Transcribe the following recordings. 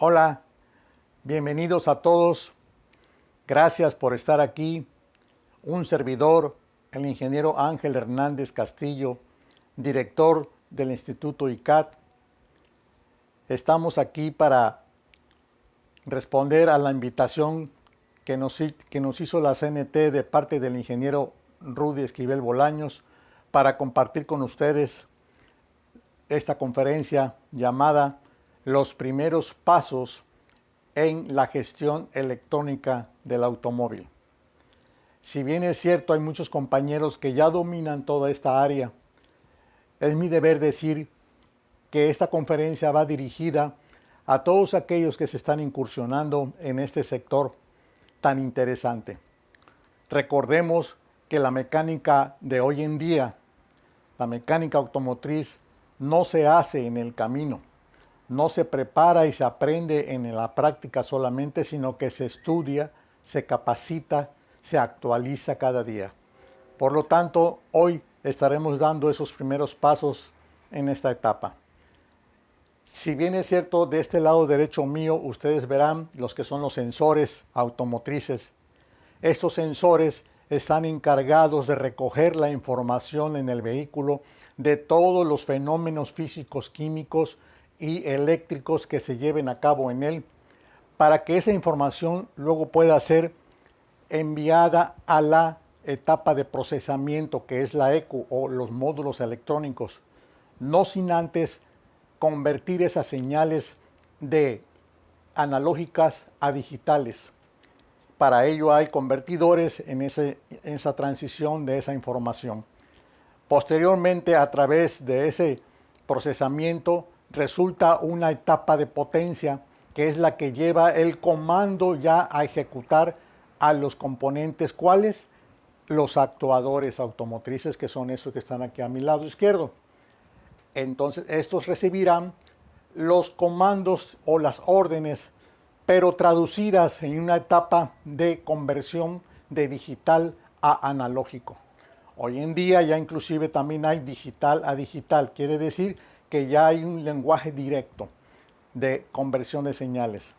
Hola, bienvenidos a todos. Gracias por estar aquí. Un servidor, el ingeniero Ángel Hernández Castillo, director del Instituto ICAT. Estamos aquí para responder a la invitación que nos hizo la CNT de parte del ingeniero Rudy Esquivel Bolaños para compartir con ustedes esta conferencia llamada Los primeros pasos en la gestión electrónica del automóvil. Si bien es cierto, hay muchos compañeros que ya dominan toda esta área, es mi deber decir que esta conferencia va dirigida a todos aquellos que se están incursionando en este sector tan interesante. Recordemos que la mecánica de hoy en día, la mecánica automotriz, no se hace en el camino, no se prepara y se aprende en la práctica solamente, sino que se estudia, se capacita, se actualiza cada día. Por lo tanto, hoy estaremos dando esos primeros pasos en esta etapa. Si bien es cierto, de este lado derecho mío, ustedes verán los que son los sensores automotrices. Estos sensores están encargados de recoger la información en el vehículo de todos los fenómenos físicos, químicos y eléctricos que se lleven a cabo en él, para que esa información luego pueda ser enviada a la etapa de procesamiento, que es la ECU o los módulos electrónicos, no sin antes convertir esas señales de analógicas a digitales. Para ello hay convertidores en esa transición de esa información. Posteriormente, a través de ese procesamiento, resulta una etapa de potencia que es la que lleva el comando ya a ejecutar a los componentes. ¿Cuáles? Los actuadores automotrices, que son estos que están aquí a mi lado izquierdo. Entonces, estos recibirán los comandos o las órdenes, pero traducidas en una etapa de conversión de digital a analógico. Hoy en día ya inclusive también hay digital a digital, quiere decir que ya hay un lenguaje directo de conversión de señales.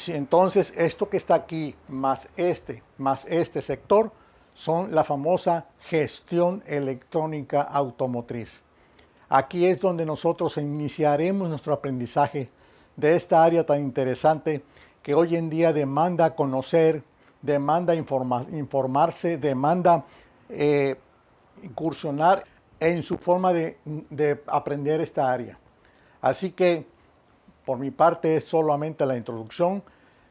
Entonces, esto que está aquí más este sector son la famosa gestión electrónica automotriz. Aquí es donde nosotros iniciaremos nuestro aprendizaje de esta área tan interesante que hoy en día demanda conocer, demanda informarse, demanda incursionar en su forma de aprender esta área. Así que, por mi parte, es solamente la introducción.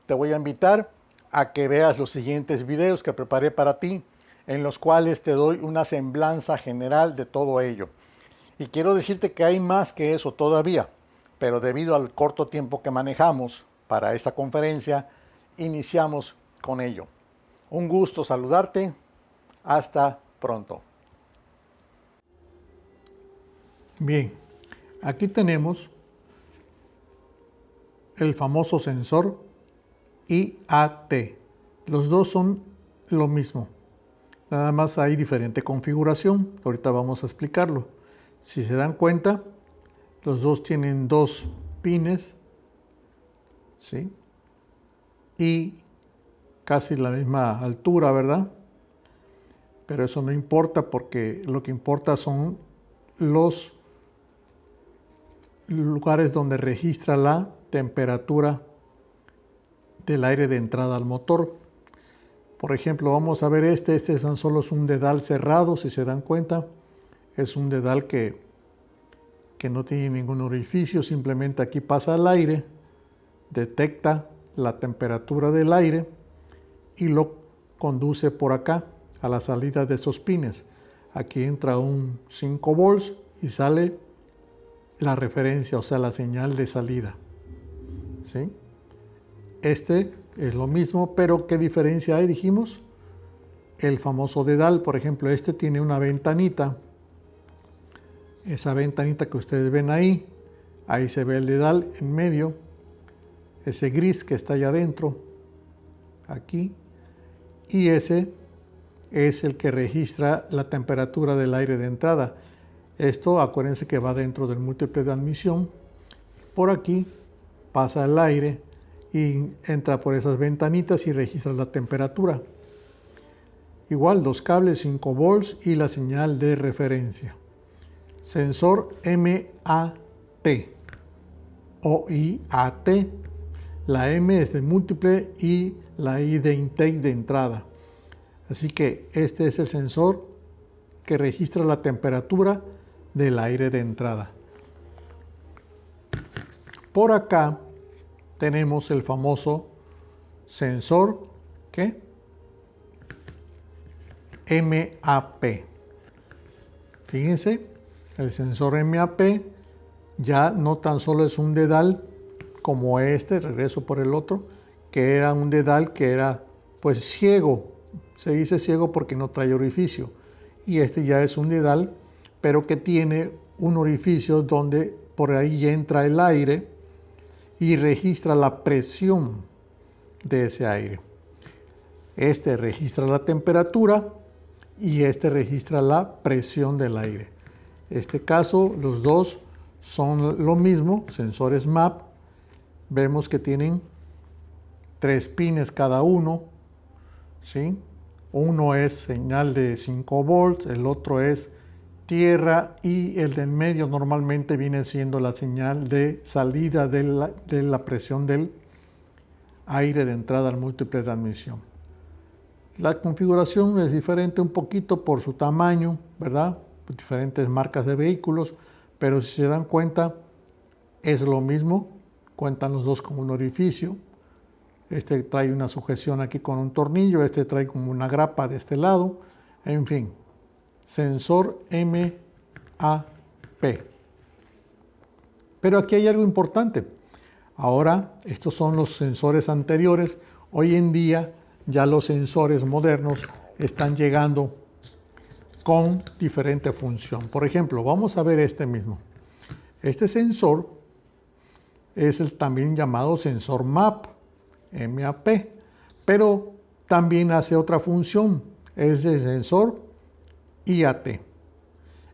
Te voy a invitar a que veas los siguientes videos que preparé para ti, en los cuales te doy una semblanza general de todo ello. Y quiero decirte que hay más que eso todavía, pero debido al corto tiempo que manejamos para esta conferencia, iniciamos con ello. Un gusto saludarte. Hasta pronto. Bien, aquí tenemos el famoso sensor IAT. Los dos son lo mismo, nada más hay diferente configuración. Ahorita vamos a explicarlo. Si se dan cuenta, los dos tienen dos pines, ¿sí? Y casi la misma altura, ¿verdad? Pero eso no importa, porque lo que importa son los lugares donde registra la temperatura del aire de entrada al motor. Por ejemplo, vamos a ver este tan solo es un dedal cerrado, si se dan cuenta. Es un dedal que no tiene ningún orificio, simplemente aquí pasa el aire, detecta la temperatura del aire y lo conduce por acá a la salida de esos pines. Aquí entra un 5 volts y sale la referencia, o sea, la señal de salida, ¿sí? Este es lo mismo, pero ¿qué diferencia hay? Dijimos, el famoso dedal, por ejemplo, este tiene una ventanita. Esa ventanita que ustedes ven ahí se ve el dedal en medio, ese gris que está allá adentro, aquí, y ese es el que registra la temperatura del aire de entrada. Esto, acuérdense que va dentro del múltiple de admisión. Por aquí pasa el aire y entra por esas ventanitas y registra la temperatura. Igual, los cables 5 volts y la señal de referencia. Sensor MAT o IAT. La M es de múltiple y la I de intake, de entrada. Así que este es el sensor que registra la temperatura del aire de entrada. Por acá tenemos el famoso sensor MAP. Fíjense, el sensor MAP ya no tan solo es un dedal como este, regreso por el otro, que era un dedal que era pues ciego. Se dice ciego porque no trae orificio. Y este ya es un dedal, pero que tiene un orificio donde por ahí entra el aire y registra la presión de ese aire. Este registra la temperatura y este registra la presión del aire. En este caso, los dos son lo mismo, sensores MAP. Vemos que tienen 3 pines cada uno, ¿sí? Uno es señal de 5 volts, el otro es tierra y el del medio normalmente viene siendo la señal de salida de la presión del aire de entrada al múltiple de admisión. La configuración es diferente un poquito por su tamaño, ¿verdad? Diferentes marcas de vehículos, pero si se dan cuenta es lo mismo. Cuentan los dos con un orificio. Este trae una sujeción aquí con un tornillo, este trae como una grapa de este lado. En fin, sensor MAP. Pero aquí hay algo importante. Ahora, estos son los sensores anteriores. Hoy en día ya los sensores modernos están llegando con diferente función. Por ejemplo, vamos a ver este mismo. Este sensor es el también llamado sensor MAP, pero también hace otra función, es el sensor IAT.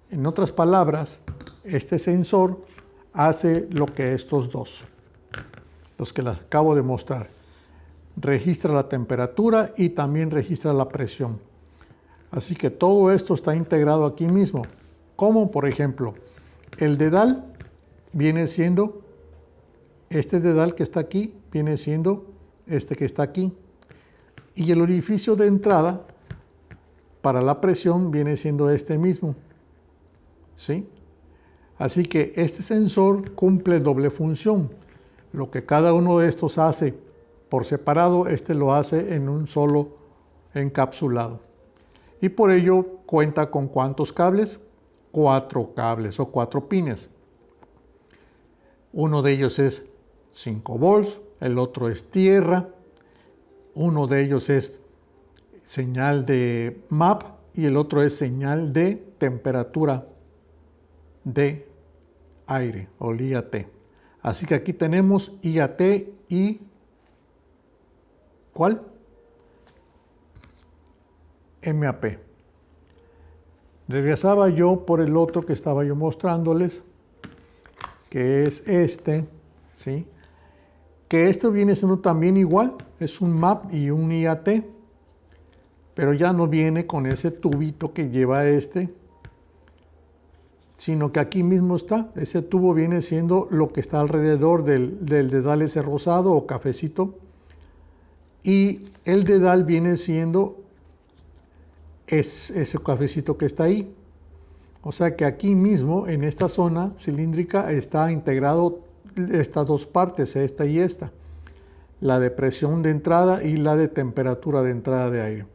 En otras palabras, este sensor hace lo que estos dos, los que les acabo de mostrar. Registra la temperatura y también registra la presión. Así que todo esto está integrado aquí mismo. Como por ejemplo, el dedal viene siendo este dedal que está aquí, viene siendo este que está aquí. Y el orificio de entrada para la presión viene siendo este mismo. ¿Sí? Así que este sensor cumple doble función. Lo que cada uno de estos hace por separado, este lo hace en un solo encapsulado. Y por ello cuenta con ¿cuántos cables? 4 cables o 4 pines. Uno de ellos es 5 volts, el otro es tierra, uno de ellos es señal de MAP y el otro es señal de temperatura de aire o IAT. Así que aquí tenemos IAT y ¿cuál? MAP. Regresaba yo por el otro que estaba yo mostrándoles, que es este, ¿sí? Que esto viene siendo también igual, es un MAP y un IAT, pero ya no viene con ese tubito que lleva este, sino que aquí mismo está. Ese tubo viene siendo lo que está alrededor del dedal ese rosado o cafecito, y el dedal viene siendo ese cafecito que está ahí. O sea que aquí mismo en esta zona cilíndrica está integrado estas dos partes, esta y esta, la de presión de entrada y la de temperatura de entrada de aire.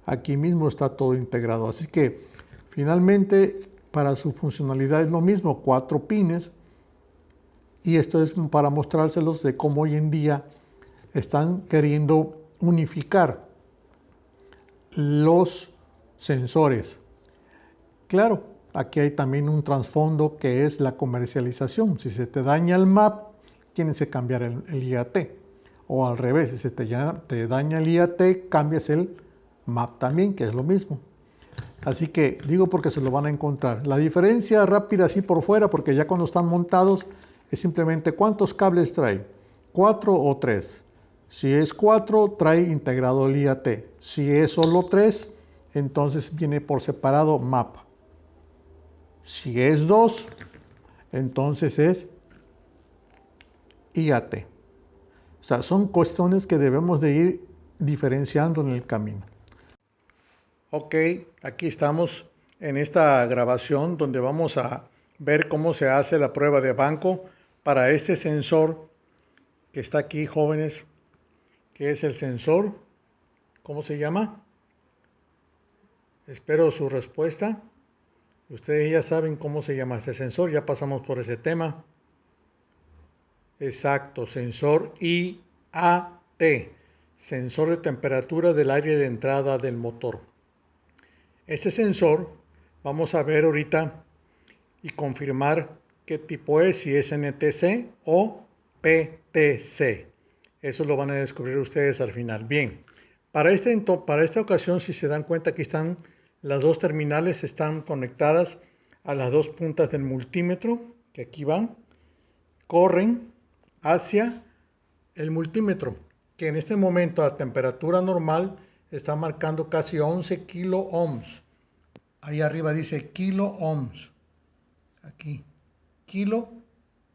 Aquí mismo está todo integrado, así que finalmente para su funcionalidad es lo mismo, 4 pines, y esto es para mostrárselos de cómo hoy en día están queriendo unificar los sensores. Claro, aquí hay también un trasfondo que es la comercialización. Si se te daña el MAP, tienes que cambiar el IAT. O al revés, si se te daña el IAT, cambias el MAP también, que es lo mismo. Así que digo porque se lo van a encontrar. La diferencia rápida así por fuera, porque ya cuando están montados, es simplemente cuántos cables trae. 4 o 3. Si es 4, trae integrado el IAT. Si es solo 3, entonces viene por separado MAP. Si es 2, entonces es IAT. O sea, son cuestiones que debemos de ir diferenciando en el camino. Ok, aquí estamos en esta grabación donde vamos a ver cómo se hace la prueba de banco para este sensor que está aquí, jóvenes, que es el sensor. ¿Cómo se llama? Espero su respuesta. Ustedes ya saben cómo se llama este sensor, ya pasamos por ese tema. Exacto, sensor IAT, sensor de temperatura del aire de entrada del motor. Este sensor vamos a ver ahorita y confirmar qué tipo es, si es NTC o PTC. Eso lo van a descubrir ustedes al final. Bien, para esta ocasión, si se dan cuenta, aquí están las dos terminales, están conectadas a las dos puntas del multímetro, que aquí van, corren hacia el multímetro, que en este momento a temperatura normal está marcando casi 11 kilo ohms. Ahí arriba dice kilo ohms. Aquí, kilo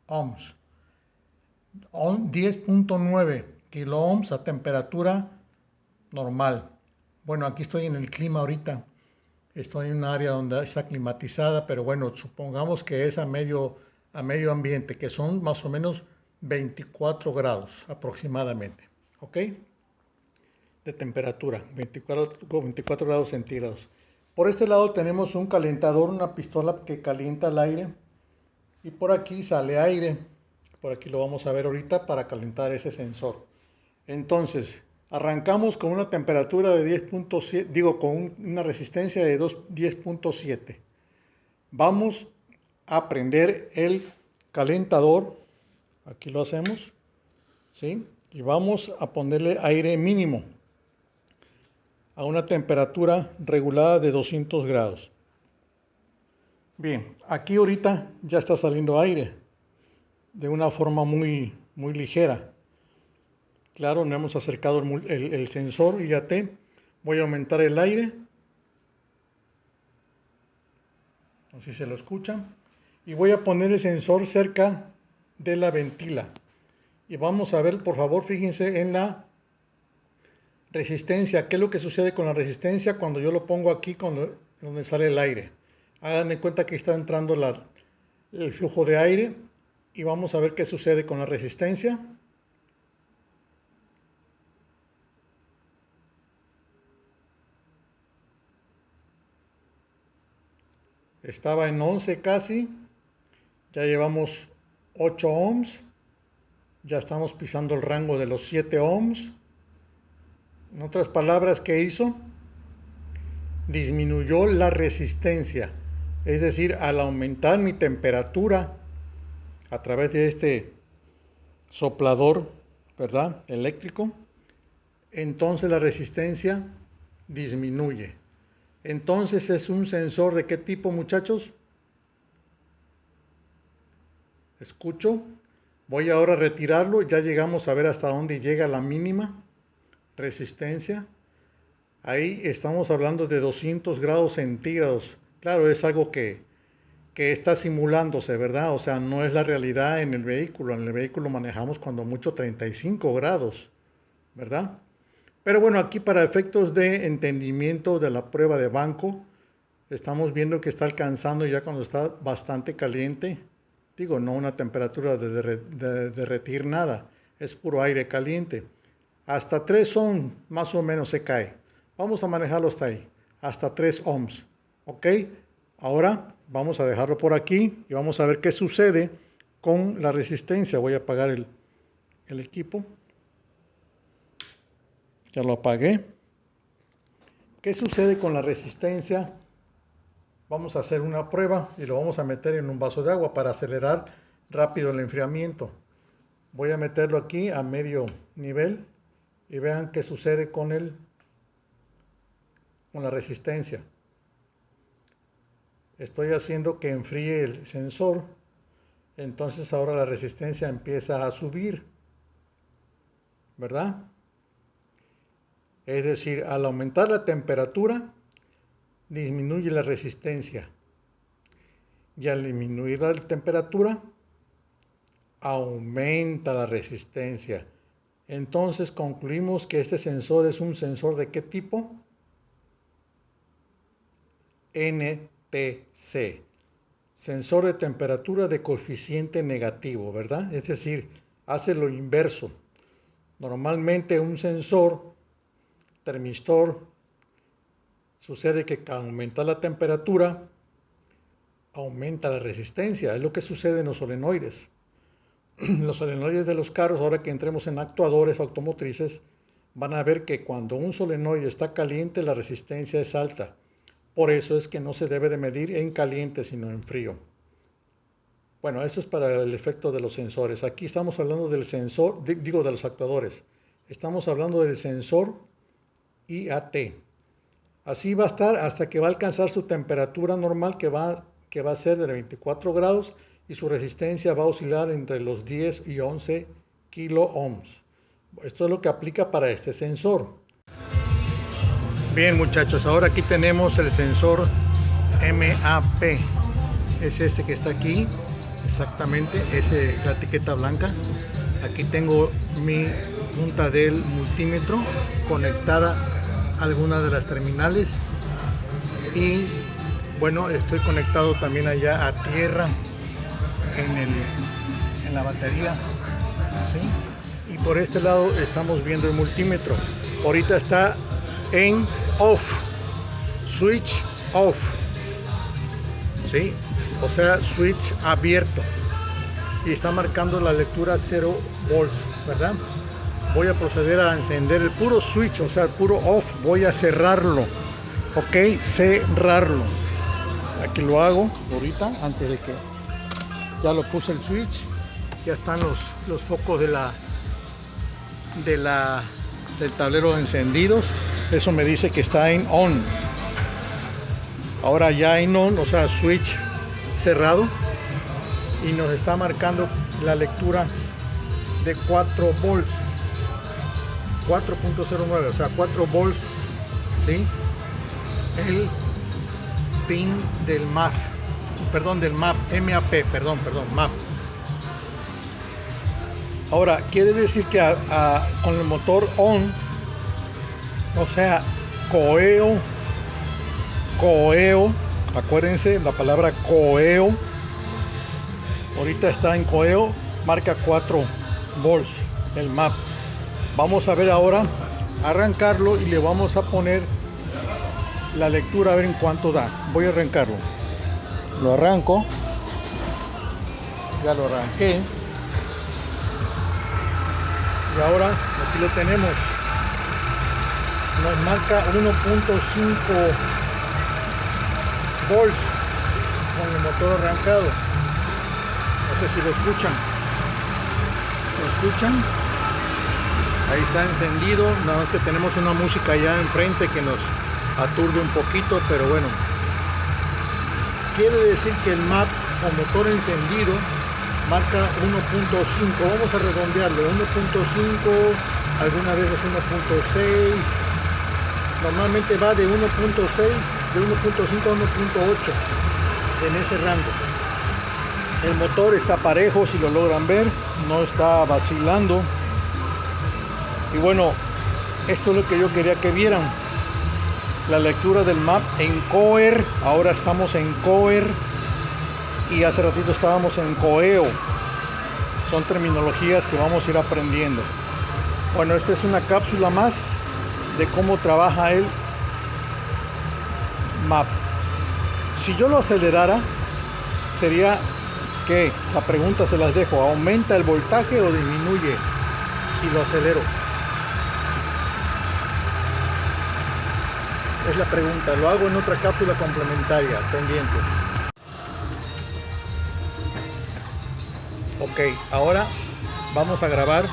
ohms. 10.9 kilo ohms a temperatura normal. Bueno, aquí estoy en el clima ahorita. Estoy en un área donde está climatizada, pero bueno, supongamos que es a medio ambiente, que son más o menos 24 grados aproximadamente. ¿Ok? De temperatura, 24 grados centígrados. Por este lado tenemos un calentador, una pistola que calienta el aire. Y por aquí sale aire. Por aquí lo vamos a ver ahorita para calentar ese sensor. Entonces, arrancamos con una temperatura de 10.7, con una resistencia de 10.7. Vamos a prender el calentador. Aquí lo hacemos, ¿sí? Y vamos a ponerle aire mínimo a una temperatura regulada de 200 grados. Bien, aquí ahorita ya está saliendo aire de una forma muy ligera. Claro, no hemos acercado el sensor IAT. Voy a aumentar el aire. Así se lo escucha. Y voy a poner el sensor cerca de la ventila. Y vamos a ver, por favor, fíjense en la resistencia. ¿Qué es lo que sucede con la resistencia cuando yo lo pongo aquí donde sale el aire? Hagan de cuenta que está entrando el flujo de aire. Y vamos a ver qué sucede con la resistencia. Estaba en 11 casi, ya llevamos 8 ohms, ya estamos pisando el rango de los 7 ohms. En otras palabras, ¿qué hizo? Disminuyó la resistencia, es decir, al aumentar mi temperatura a través de este soplador, ¿verdad? Eléctrico, entonces la resistencia disminuye. Entonces es un sensor ¿de qué tipo, muchachos? Escucho. Voy ahora a retirarlo. Ya llegamos a ver hasta dónde llega la mínima resistencia. Ahí estamos hablando de 200 grados centígrados. Claro, es algo que está simulándose, ¿verdad? O sea, no es la realidad en el vehículo. En el vehículo manejamos cuando mucho 35 grados, ¿verdad? Pero bueno, aquí para efectos de entendimiento de la prueba de banco, estamos viendo que está alcanzando ya cuando está bastante caliente. Digo, no una temperatura de derretir nada, es puro aire caliente. Hasta 3 ohms más o menos se cae. Vamos a manejarlo hasta ahí, hasta 3 ohms. ¿Ok? Ahora vamos a dejarlo por aquí y vamos a ver qué sucede con la resistencia. Voy a apagar el equipo. Ya lo apagué. ¿Qué sucede con la resistencia? Vamos a hacer una prueba y lo vamos a meter en un vaso de agua para acelerar rápido el enfriamiento. Voy a meterlo aquí a medio nivel y vean qué sucede con la resistencia. Estoy haciendo que enfríe el sensor, entonces ahora la resistencia empieza a subir. ¿verdad? Es decir, al aumentar la temperatura, disminuye la resistencia. Y al disminuir la temperatura, aumenta la resistencia. Entonces concluimos que este sensor es un sensor ¿de qué tipo? NTC. Sensor de temperatura de coeficiente negativo, ¿verdad? Es decir, hace lo inverso. Normalmente un sensor, termistor, sucede que al aumentar la temperatura, aumenta la resistencia. Es lo que sucede en los solenoides. Los solenoides de los carros, ahora que entremos en actuadores automotrices, van a ver que cuando un solenoide está caliente, la resistencia es alta. Por eso es que no se debe de medir en caliente, sino en frío. Bueno, eso es para el efecto de los sensores. Aquí estamos hablando del sensor, de los actuadores. Estamos hablando del sensor IAT. Así va a estar hasta que va a alcanzar su temperatura normal, que va a ser de 24 grados, y su resistencia va a oscilar entre los 10 y 11 kilo ohms. Esto es lo que aplica para este sensor. Bien, muchachos, ahora aquí tenemos el sensor MAP. Es este que está aquí, exactamente, es la etiqueta blanca. Aquí tengo mi punta del multímetro conectada a alguna de las terminales. Y bueno, estoy conectado también allá a tierra en la batería, ¿sí? Y por este lado estamos viendo el multímetro. Ahorita está en off, switch off, ¿sí? O sea, switch abierto, y está marcando la lectura 0 volts, ¿verdad? Voy a proceder a encender el puro switch, o sea, el puro off. Voy a cerrarlo, ok, cerrarlo. Aquí lo hago ahorita, antes de que ya lo puse el switch. Ya están los focos del tablero encendidos. Eso me dice que está en on. Ahora ya en on, o sea, switch cerrado, y nos está marcando la lectura de 4 volts, 4.09, o sea, 4 volts, ¿sí? El pin del MAP, MAP. Ahora, quiere decir que con el motor on, o sea, coeo, acuérdense la palabra coeo, ahorita está en coeo, marca 4 volts el MAP. Vamos a ver ahora, arrancarlo, y le vamos a poner la lectura a ver en cuánto da. Voy a arrancarlo. Lo arranco. Ya lo arranqué. Y ahora aquí lo tenemos. Nos marca 1.5 volts con el motor arrancado. No sé si lo escuchan. ¿Lo escuchan? Ahí está encendido. Nada más que tenemos una música allá enfrente que nos aturde un poquito, pero bueno. Quiere decir que el MAP con motor encendido marca 1.5, vamos a redondearlo, 1.5, algunas veces 1.6, normalmente va de 1.6, de 1.5 a 1.8, en ese rango. El motor está parejo, si lo logran ver, no está vacilando. Y bueno, esto es lo que yo quería que vieran. La lectura del MAP en COER, ahora estamos en COER, y hace ratito estábamos en coeo. Son terminologías que vamos a ir aprendiendo. Bueno, esta es una cápsula más de cómo trabaja el MAP. Si yo lo acelerara, sería que, la pregunta se las dejo, ¿aumenta el voltaje o disminuye si lo acelero? Es la pregunta. Lo hago en otra cápsula complementaria, pendientes. Ok, ahora vamos a grabar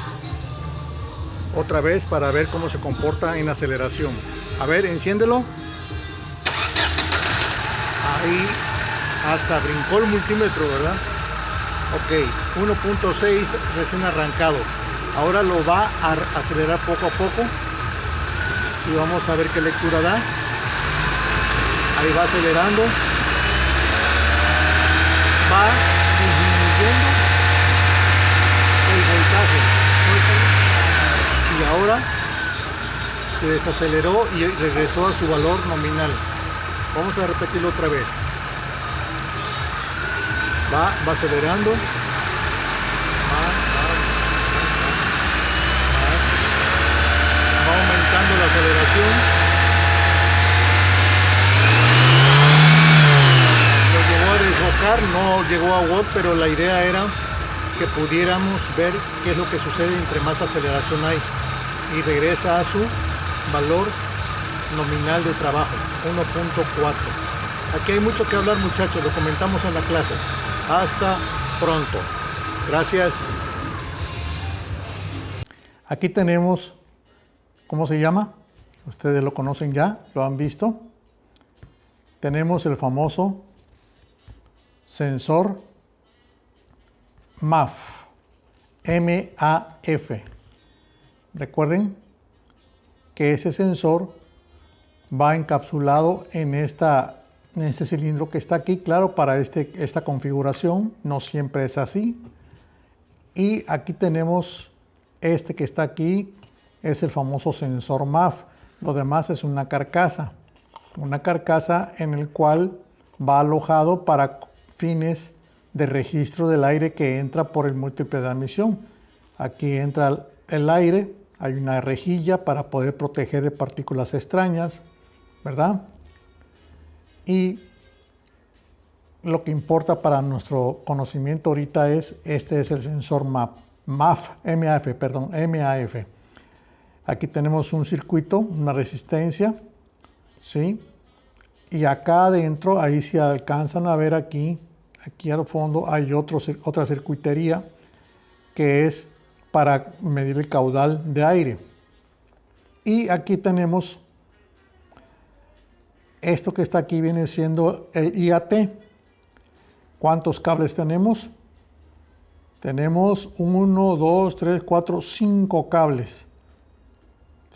otra vez para ver cómo se comporta en aceleración. A ver, enciéndelo. Ahí hasta brincó el multímetro, ¿verdad? Ok, 1.6 recién arrancado. Ahora lo va a acelerar poco a poco y vamos a ver qué lectura da. Ahí va acelerando, va disminuyendo el voltaje y ahora se desaceleró y regresó a su valor nominal. Vamos a repetirlo otra vez. Va acelerando, va aumentando la aceleración. Lo llegó a desbocar, no llegó a watt, pero la idea era que pudiéramos ver qué es lo que sucede entre más aceleración hay, y regresa a su valor nominal de trabajo, 1.4. Aquí hay mucho que hablar, muchachos, lo comentamos en la clase. Hasta pronto. Gracias. Aquí tenemos, ¿cómo se llama? Ustedes lo conocen ya, lo han visto. Tenemos el famoso sensor MAF, M-A-F. Recuerden que ese sensor va encapsulado en este cilindro que está aquí. Claro, para esta configuración no siempre es así. Y aquí tenemos este que está aquí, es el famoso sensor MAF. Lo demás es una carcasa en el cual va alojado para fines de registro del aire que entra por el múltiple de admisión. Aquí entra el aire, hay una rejilla para poder proteger de partículas extrañas, ¿verdad? Y lo que importa para nuestro conocimiento ahorita es, este es el sensor MAF. Aquí tenemos un circuito, una resistencia, ¿sí? Y acá adentro, ahí se alcanzan a ver aquí al fondo hay otra circuitería que es para medir el caudal de aire. Y aquí tenemos esto que está aquí, viene siendo el IAT. ¿Cuántos cables tenemos? Tenemos 1, 2, 3, 4, 5 cables.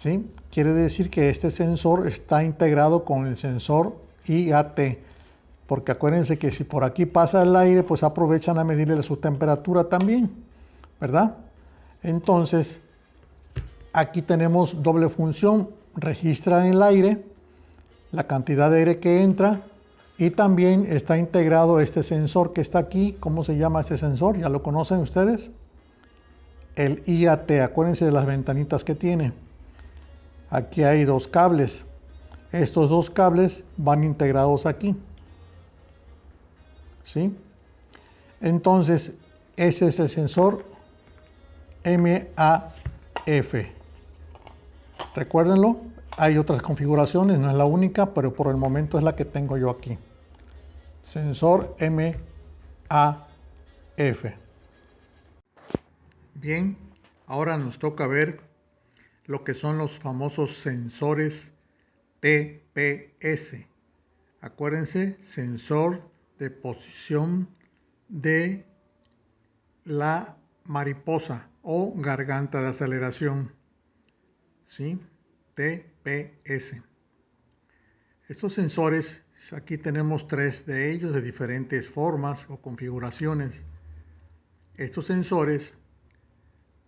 ¿Sí? Quiere decir que este sensor está integrado con el sensor IAT. Porque acuérdense que si por aquí pasa el aire, pues aprovechan a medirle su temperatura también, ¿verdad? Entonces, aquí tenemos doble función. Registra en el aire la cantidad de aire que entra y también está integrado este sensor que está aquí. ¿Cómo se llama este sensor? ¿Ya lo conocen ustedes? El IAT. Acuérdense de las ventanitas que tiene. Aquí hay dos cables. Estos dos cables van integrados aquí. ¿Sí? Entonces, ese es el sensor MAF. Recuérdenlo, hay otras configuraciones, no es la única, pero por el momento es la que tengo yo aquí. Sensor MAF. Bien, ahora nos toca ver lo que son los famosos sensores TPS. Acuérdense, sensor de posición de la mariposa o garganta de aceleración, ¿sí? TPS. Estos sensores, aquí tenemos 3 de ellos de diferentes formas o configuraciones. Estos sensores,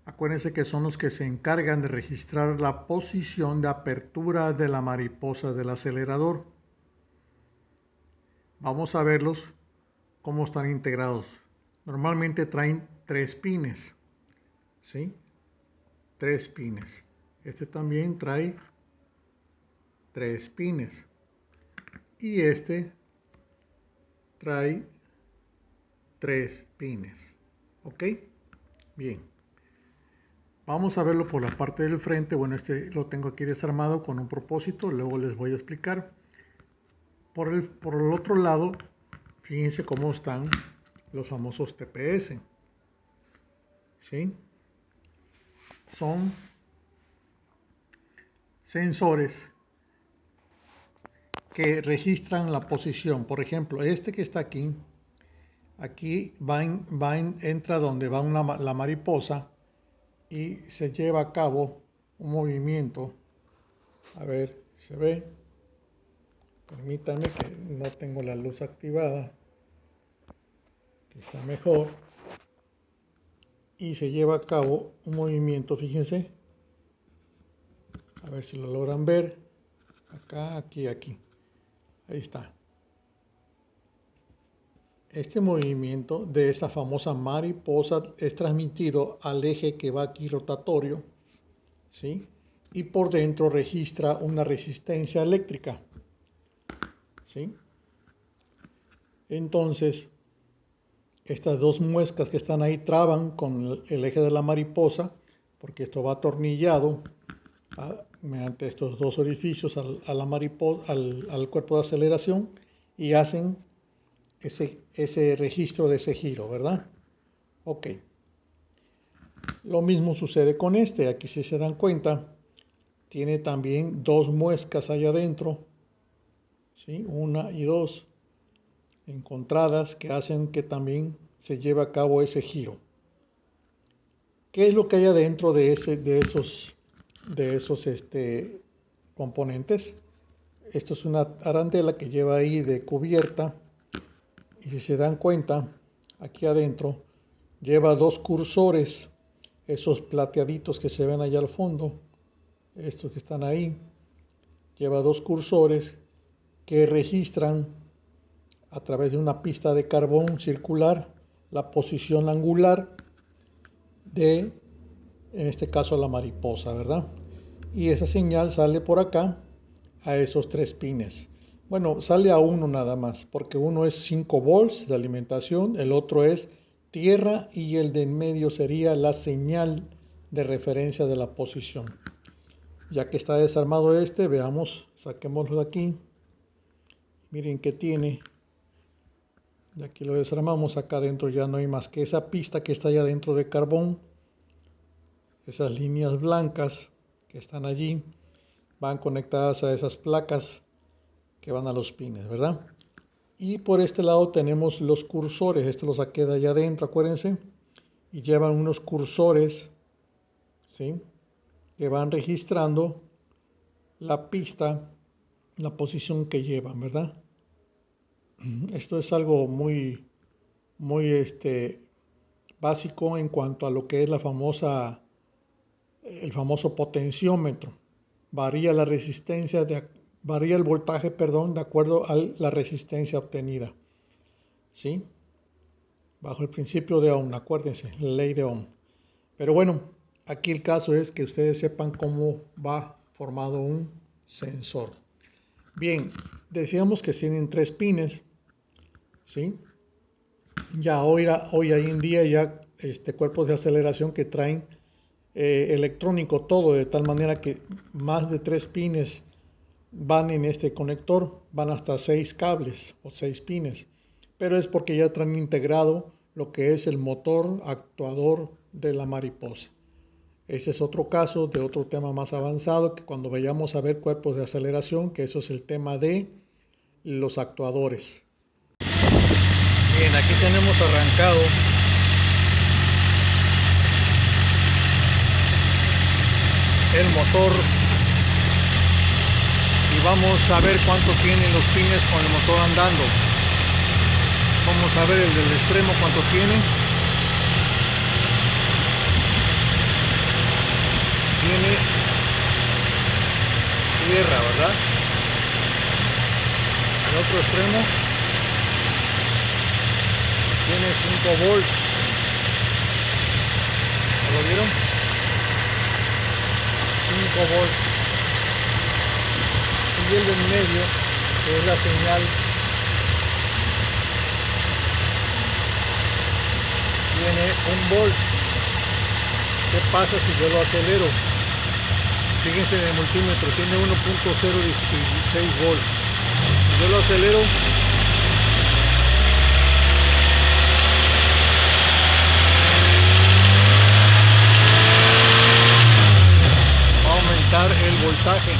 acuérdense que son los que se encargan de registrar la posición de apertura de la mariposa del acelerador. Vamos a verlos cómo están integrados. Normalmente traen 3 pines, ¿sí? 3 pines. Este también trae 3 pines. Y este trae 3 pines. ¿Ok? Bien. Vamos a verlo por la parte del frente. Bueno, este lo tengo aquí desarmado con un propósito. Luego les voy a explicar. Por el otro lado, fíjense cómo están los famosos TPS. ¿Sí? Son sensores que registran la posición. Por ejemplo, este que está aquí, entra donde va la mariposa y se lleva a cabo un movimiento. A ver, ¿se ve? Permítanme, que no tengo la luz activada, que está mejor. Y se lleva a cabo un movimiento, fíjense. A ver si lo logran ver. Acá, aquí, aquí. Ahí está. Este movimiento de esta famosa mariposa es transmitido al eje que va aquí rotatorio, ¿sí? Y por dentro registra una resistencia eléctrica, ¿sí? Entonces, estas dos muescas que están ahí traban con el eje de la mariposa, porque esto va atornillado mediante estos dos orificios al cuerpo de aceleración, y hacen ese registro de ese giro, ¿verdad? Ok. Lo mismo sucede con este. Aquí, si se dan cuenta, tiene también dos muescas allá adentro, ¿sí? Una y dos encontradas, que hacen que también se lleve a cabo ese giro. ¿Qué es lo que hay adentro de esos componentes? Esto es una arandela que lleva ahí de cubierta, y si se dan cuenta, aquí adentro lleva dos cursores, esos plateaditos que se ven allá al fondo, estos que están ahí, lleva dos cursores que registran a través de una pista de carbón circular la posición angular de, en este caso, la mariposa, ¿verdad? Y esa señal sale por acá a esos tres pines. Bueno, sale a uno nada más, porque uno es 5 volts de alimentación, el otro es tierra, y el de en medio sería la señal de referencia de la posición. Ya que está desarmado este, veamos, saquémoslo de aquí. Miren que tiene. Y aquí lo desarmamos. Acá adentro ya no hay más que esa pista que está allá dentro de carbón. Esas líneas blancas que están allí van conectadas a esas placas que van a los pines, ¿verdad? Y por este lado tenemos los cursores. Esto lo saqué de allá adentro, acuérdense. Y llevan unos cursores, ¿sí?, que van registrando la pista, la posición que llevan, ¿verdad? Esto es algo muy básico en cuanto a lo que es el famoso potenciómetro. Varía la resistencia, varía el voltaje, perdón, de acuerdo a la resistencia obtenida, ¿sí? Bajo el principio de Ohm, acuérdense, la ley de Ohm. Pero bueno, aquí el caso es que ustedes sepan cómo va formado un sensor. Bien, decíamos que tienen tres pines, ¿sí? Ya hoy en día ya cuerpos de aceleración que traen electrónico todo, de tal manera que más de 3 pines van en este conector, van hasta 6 cables o 6 pines, pero es porque ya traen integrado lo que es el motor actuador de la mariposa. Ese es otro caso de otro tema más avanzado, que cuando vayamos a ver cuerpos de aceleración, que eso es el tema de los actuadores. Bien, aquí tenemos arrancado el motor y vamos a ver cuánto tienen los pines con el motor andando. Vamos a ver el del extremo cuánto tiene. Tiene tierra, ¿verdad? El otro extremo tiene 5 volts. ¿Lo vieron? 5 volts. Y el de en medio, que es la señal, tiene 1 volt. ¿Qué pasa si yo lo acelero? Fíjense en el multímetro, tiene 1.016 volts. Si yo lo acelero, va a aumentar el voltaje.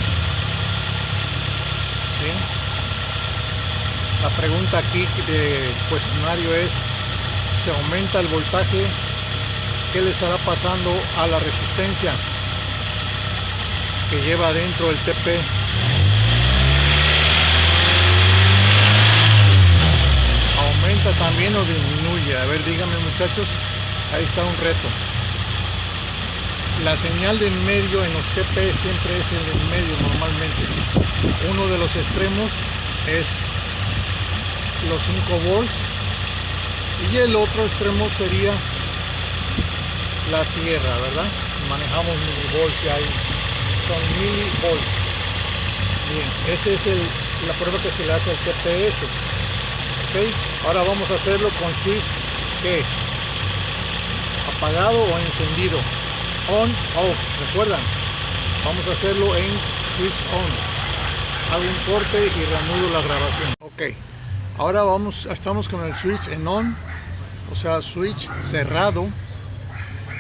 ¿Sí? La pregunta aquí de cuestionario es: ¿se aumenta el voltaje qué le estará pasando a la resistencia que lleva dentro el TP. ¿Aumenta también o disminuye? A ver, díganme, muchachos. Ahí está un reto. La señal de en medio en los TP siempre es el de en medio normalmente. Uno de los extremos es los 5 volts y el otro extremo sería la tierra, ¿verdad? Manejamos milivolts y ahí son milivolts. Bien, esa es la prueba que se le hace al TPS. ¿Okay? Ahora vamos a hacerlo con switch ¿qué? Apagado o encendido, on, off, ¿recuerdan? Vamos a hacerlo en switch on. Hago un corte y reanudo la grabación. Ok, ahora estamos con el switch en on, o sea, switch cerrado,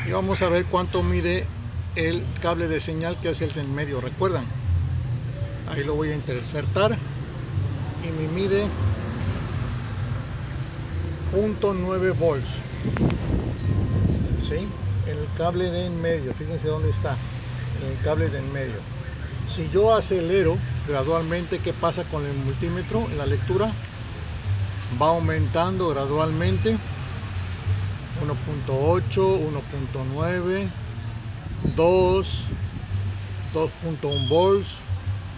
y vamos a ver cuánto mide el cable de señal que es el de en medio. ¿Recuerdan? Ahí lo voy a insertar y me mide 0.9 volts. ¿Sí? El cable de en medio, fíjense dónde está el cable de en medio. Si yo acelero gradualmente, ¿qué pasa con el multímetro en la lectura? Va aumentando gradualmente. 1.8, 1.9, 2, 2.1 volts,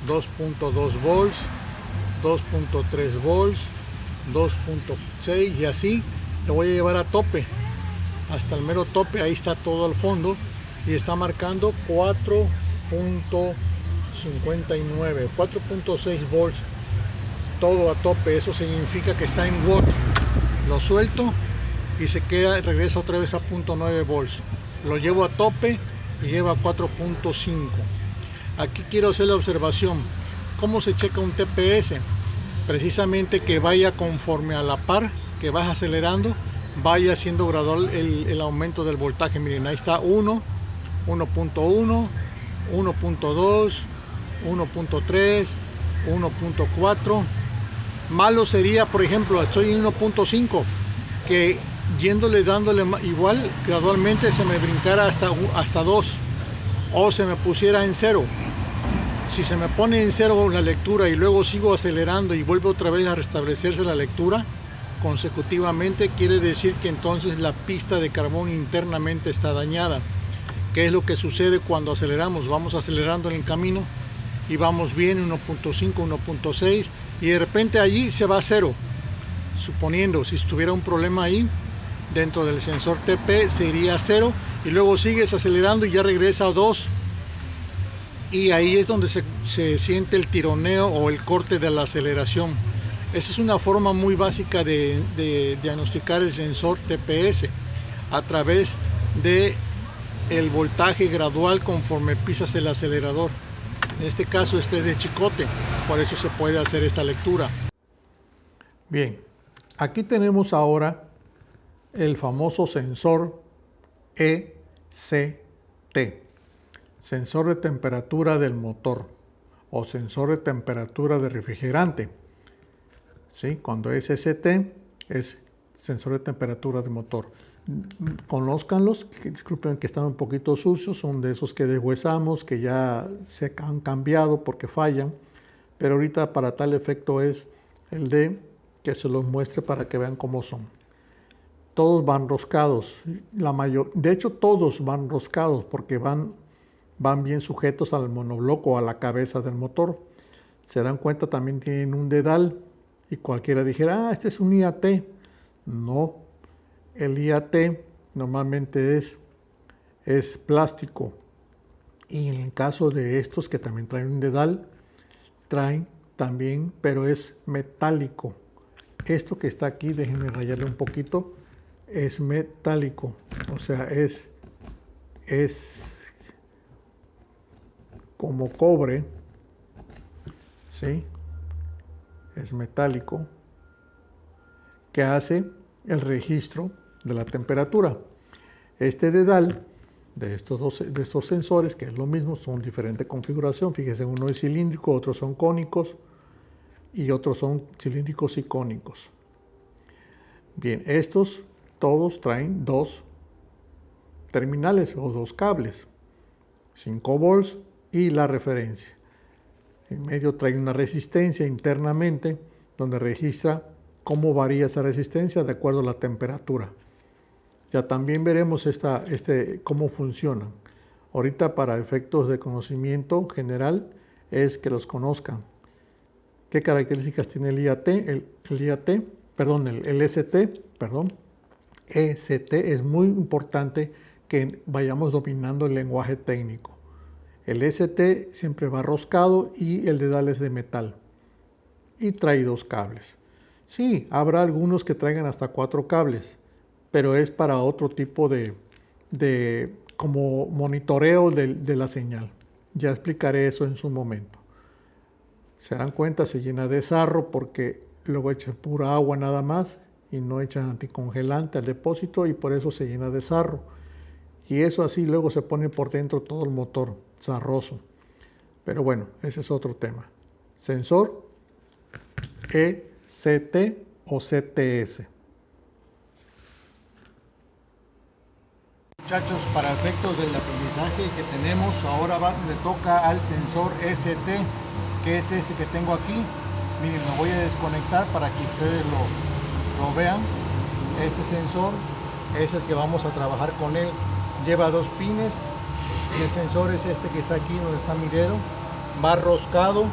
2.2 volts, 2.3 volts, 2.6 y así lo voy a llevar a tope, hasta el mero tope. Ahí está todo al fondo y está marcando 4.59, 4.6 volts, todo a tope. Eso significa que está en watt. Lo suelto y se queda, regresa otra vez a 0.9 volts. Lo llevo a tope y lleva 4.5. Aquí quiero hacer la observación. ¿Cómo se checa un TPS? Precisamente que vaya conforme a la par, que vas acelerando, vaya siendo gradual el aumento del voltaje. Miren, ahí está 1, 1.1, 1.2, 1.3, 1.4. Malo sería, por ejemplo, estoy en 1.5, que dándole igual gradualmente se me brincara hasta 2 o se me pusiera en 0. Si se me pone en 0 la lectura y luego sigo acelerando y vuelve otra vez a restablecerse la lectura consecutivamente, quiere decir que entonces la pista de carbón internamente está dañada. ¿Qué es lo que sucede cuando aceleramos? Vamos acelerando en el camino y vamos bien, 1.5, 1.6, y de repente allí se va a 0. Suponiendo, si estuviera un problema ahí dentro del sensor TP, se iría a 0 y luego sigues acelerando y ya regresa a 2. Y ahí es donde se siente el tironeo o el corte de la aceleración. Esa es una forma muy básica de diagnosticar el sensor TPS a través de el voltaje gradual conforme pisas el acelerador. En este caso este es de chicote, por eso se puede hacer esta lectura. Bien, aquí tenemos ahora el famoso sensor ECT, sensor de temperatura del motor o sensor de temperatura de refrigerante. ¿Sí? Cuando es ECT es sensor de temperatura de motor. Conózcanlos, disculpen que están un poquito sucios, son de esos que deshuesamos, que ya se han cambiado porque fallan, pero ahorita para tal efecto es el de que se los muestre para que vean cómo son. Todos van roscados, de hecho todos van roscados porque van bien sujetos al monobloco o a la cabeza del motor. Se dan cuenta, también tienen un dedal y cualquiera dijera, este es un IAT. No, el IAT normalmente es plástico, y en el caso de estos que también traen un dedal, traen también, pero es metálico. Esto que está aquí, déjenme rayarle un poquito, es metálico, o sea, es como cobre, ¿sí? Es metálico, que hace el registro de la temperatura. Este dedal de estos sensores, que es lo mismo, son diferente configuración. Fíjense, uno es cilíndrico, otros son cónicos y otros son cilíndricos y cónicos. Bien, estos todos traen dos terminales o 2 cables, 5 volts y la referencia. En medio trae una resistencia internamente donde registra cómo varía esa resistencia de acuerdo a la temperatura. Ya también veremos cómo funcionan. Ahorita, para efectos de conocimiento general, es que los conozcan. ¿Qué características tiene el ST? EST es muy importante que vayamos dominando el lenguaje técnico. El ST siempre va roscado y el dedal es de metal. Y trae 2 cables. Sí, habrá algunos que traigan hasta 4 cables, pero es para otro tipo de como monitoreo de la señal. Ya explicaré eso en su momento. Se dan cuenta, se llena de sarro porque luego echan pura agua nada más y no echan anticongelante al depósito y por eso se llena de sarro. Y eso así luego se pone por dentro todo el motor sarroso. Pero bueno, ese es otro tema. Sensor ECT o CTS. Muchachos, para efectos del aprendizaje que tenemos, ahora le toca al sensor ST, que es este que tengo aquí. Miren, me voy a desconectar para que ustedes lo vean. Este sensor es el que vamos a trabajar con él. Lleva 2 pines y el sensor es este que está aquí donde está mi dedo. Va roscado,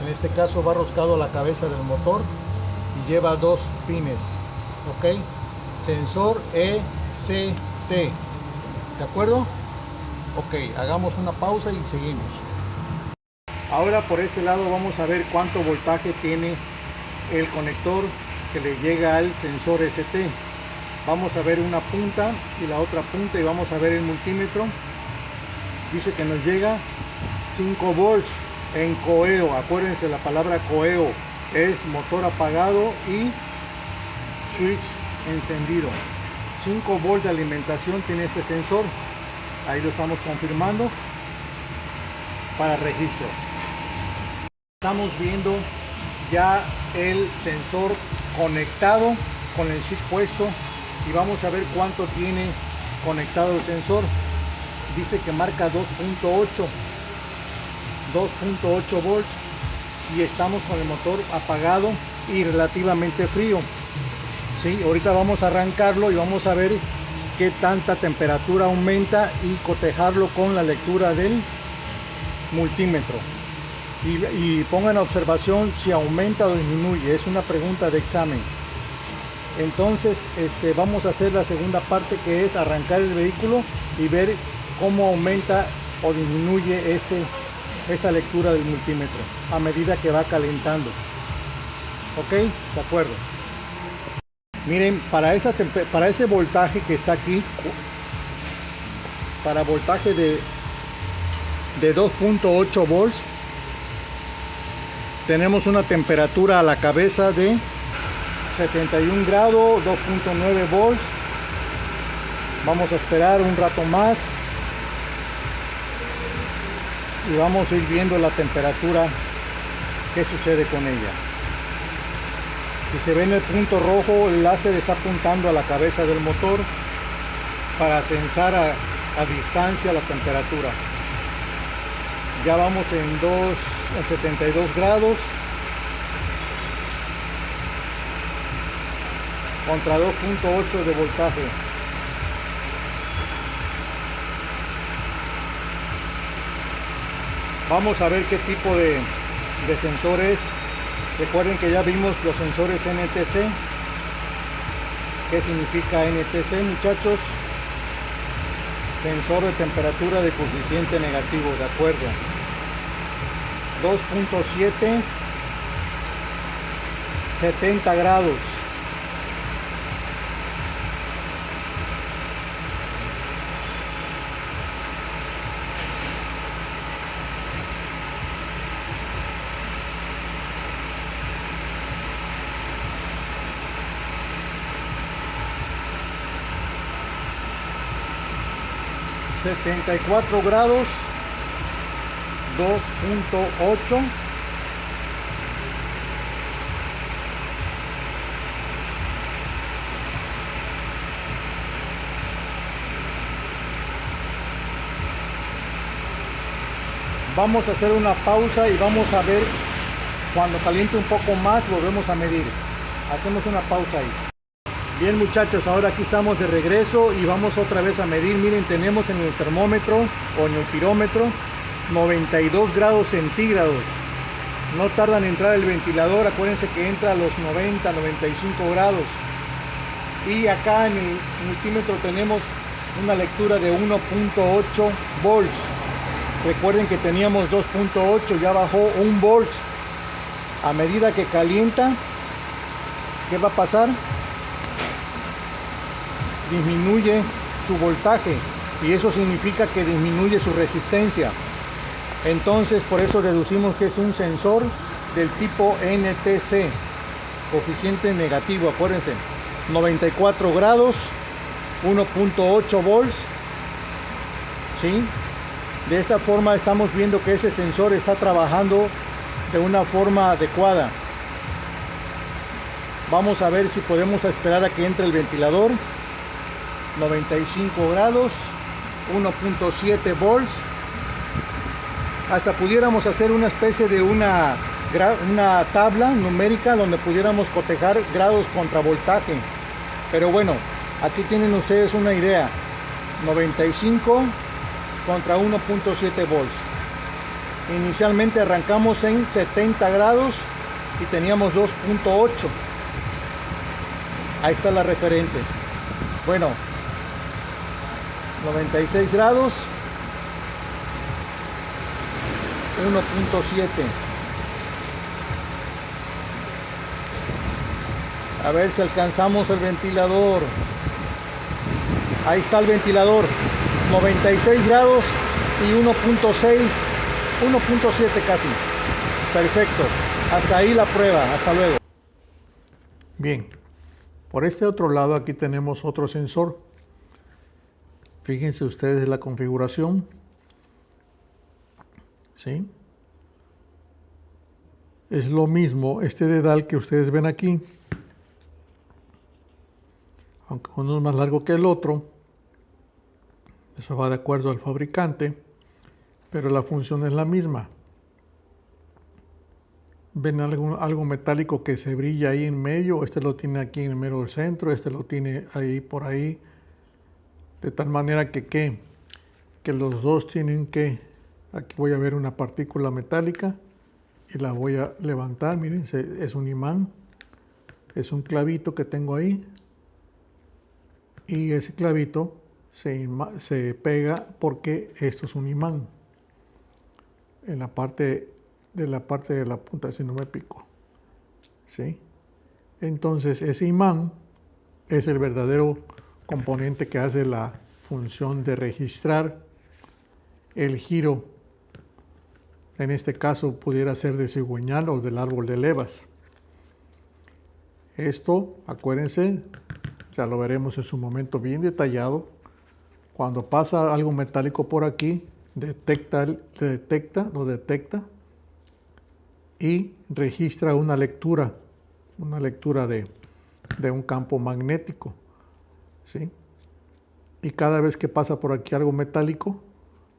en este caso va roscado a la cabeza del motor y lleva 2 pines. Ok, sensor ECT. ¿De acuerdo? Ok, hagamos una pausa y seguimos. Ahora por este lado vamos a ver cuánto voltaje tiene el conector que le llega al sensor ST. Vamos a ver una punta y la otra punta y vamos a ver el multímetro. Dice que nos llega 5 volts en coeo. Acuérdense, la palabra coeo es motor apagado y switch encendido. 5 volts de alimentación tiene este sensor. Ahí lo estamos confirmando para registro. Estamos viendo ya el sensor conectado con el chip puesto y vamos a ver cuánto tiene conectado el sensor. Dice que marca 2.8 volts y estamos con el motor apagado y relativamente frío. Sí, ahorita vamos a arrancarlo y vamos a ver qué tanta temperatura aumenta y cotejarlo con la lectura del multímetro. Y pongan a observación si aumenta o disminuye. Es una pregunta de examen. Entonces vamos a hacer la segunda parte, que es arrancar el vehículo y ver cómo aumenta o disminuye esta lectura del multímetro a medida que va calentando. Ok, de acuerdo. Miren, para ese voltaje que está aquí, para voltaje de 2.8 volts, tenemos una temperatura a la cabeza de 71 grados, 2.9 volts. Vamos a esperar un rato más y vamos a ir viendo la temperatura, qué sucede con ella. Si se ve en el punto rojo, el láser está apuntando a la cabeza del motor para censar a distancia la temperatura. Ya vamos en 72 grados contra 2.8 de voltaje. Vamos a ver qué tipo de sensor es. Recuerden que ya vimos los sensores NTC. ¿Qué significa NTC, muchachos? Sensor de temperatura de coeficiente negativo, de acuerdo. 2.7, 70 grados. ...74 grados... ...2.8... Vamos a hacer una pausa y vamos a ver cuando caliente un poco más, volvemos a medir. Hacemos una pausa ahí. Bien muchachos, ahora aquí estamos de regreso y vamos otra vez a medir. Miren, tenemos en el termómetro o en el pirómetro 92 grados centígrados. No tardan en entrar el ventilador, acuérdense que entra a los 90, 95 grados. Y acá en el multímetro tenemos una lectura de 1.8 volts. Recuerden que teníamos 2.8, ya bajó 1 volt. A medida que calienta, ¿qué va a pasar? Disminuye su voltaje y eso significa que disminuye su resistencia. Entonces por eso deducimos que es un sensor del tipo NTC, coeficiente negativo, acuérdense, 94 grados, 1.8 volts, ¿sí? De esta forma estamos viendo que ese sensor está trabajando de una forma adecuada. Vamos a ver si podemos esperar a que entre el ventilador. 95 grados, 1.7 volts. Hasta pudiéramos hacer una especie de una tabla numérica donde pudiéramos cotejar grados contra voltaje. Pero bueno, aquí tienen ustedes una idea. 95 contra 1.7 volts. Inicialmente arrancamos en 70 grados y teníamos 2.8. Ahí está la referente. Bueno, 96 grados, 1.7. A ver si alcanzamos el ventilador. Ahí está el ventilador, 96 grados y 1.6, 1.7 casi. Perfecto. Hasta ahí la prueba. Hasta luego. Bien. Por este otro lado aquí tenemos otro sensor. Fíjense ustedes la configuración. ¿Sí? Es lo mismo este dedal que ustedes ven aquí. Aunque uno es más largo que el otro. Eso va de acuerdo al fabricante. Pero la función es la misma. ¿Ven algo metálico que se brilla ahí en medio? Este lo tiene aquí en el mero del centro, este lo tiene ahí por ahí. De tal manera que los dos tienen que... Aquí voy a ver una partícula metálica y la voy a levantar. Miren, es un imán. Es un clavito que tengo ahí. Y ese clavito se pega porque esto es un imán. En la parte de la punta, si no me pico, ¿sí? Entonces ese imán es el verdadero componente que hace la función de registrar el giro. En este caso pudiera ser de cigüeñal o del árbol de levas. Esto, acuérdense, ya lo veremos en su momento bien detallado. Cuando pasa algo metálico por aquí, lo detecta y registra una lectura de un campo magnético, ¿sí? Y cada vez que pasa por aquí algo metálico,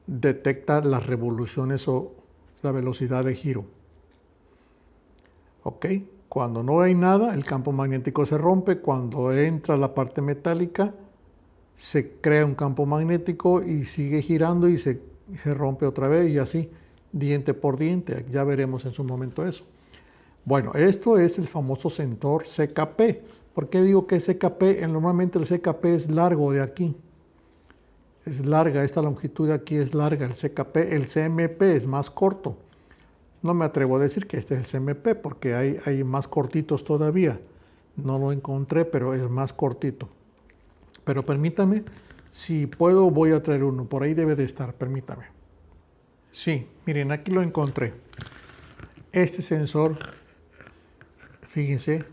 detecta las revoluciones o la velocidad de giro. ¿Ok? Cuando no hay nada, el campo magnético se rompe. Cuando entra la parte metálica, se crea un campo magnético y sigue girando y se rompe otra vez y así, diente por diente. Ya veremos en su momento eso. Bueno, esto es el famoso sensor CKP. ¿Por qué digo que es CKP? Normalmente el CKP es largo de aquí. Es larga, esta longitud de aquí es larga, el CKP. El CMP es más corto. No me atrevo a decir que este es el CMP porque hay más cortitos todavía. No lo encontré, pero es más cortito. Pero permítame, si puedo voy a traer uno. Por ahí debe de estar, permítame. Sí, miren, aquí lo encontré. Este sensor, fíjense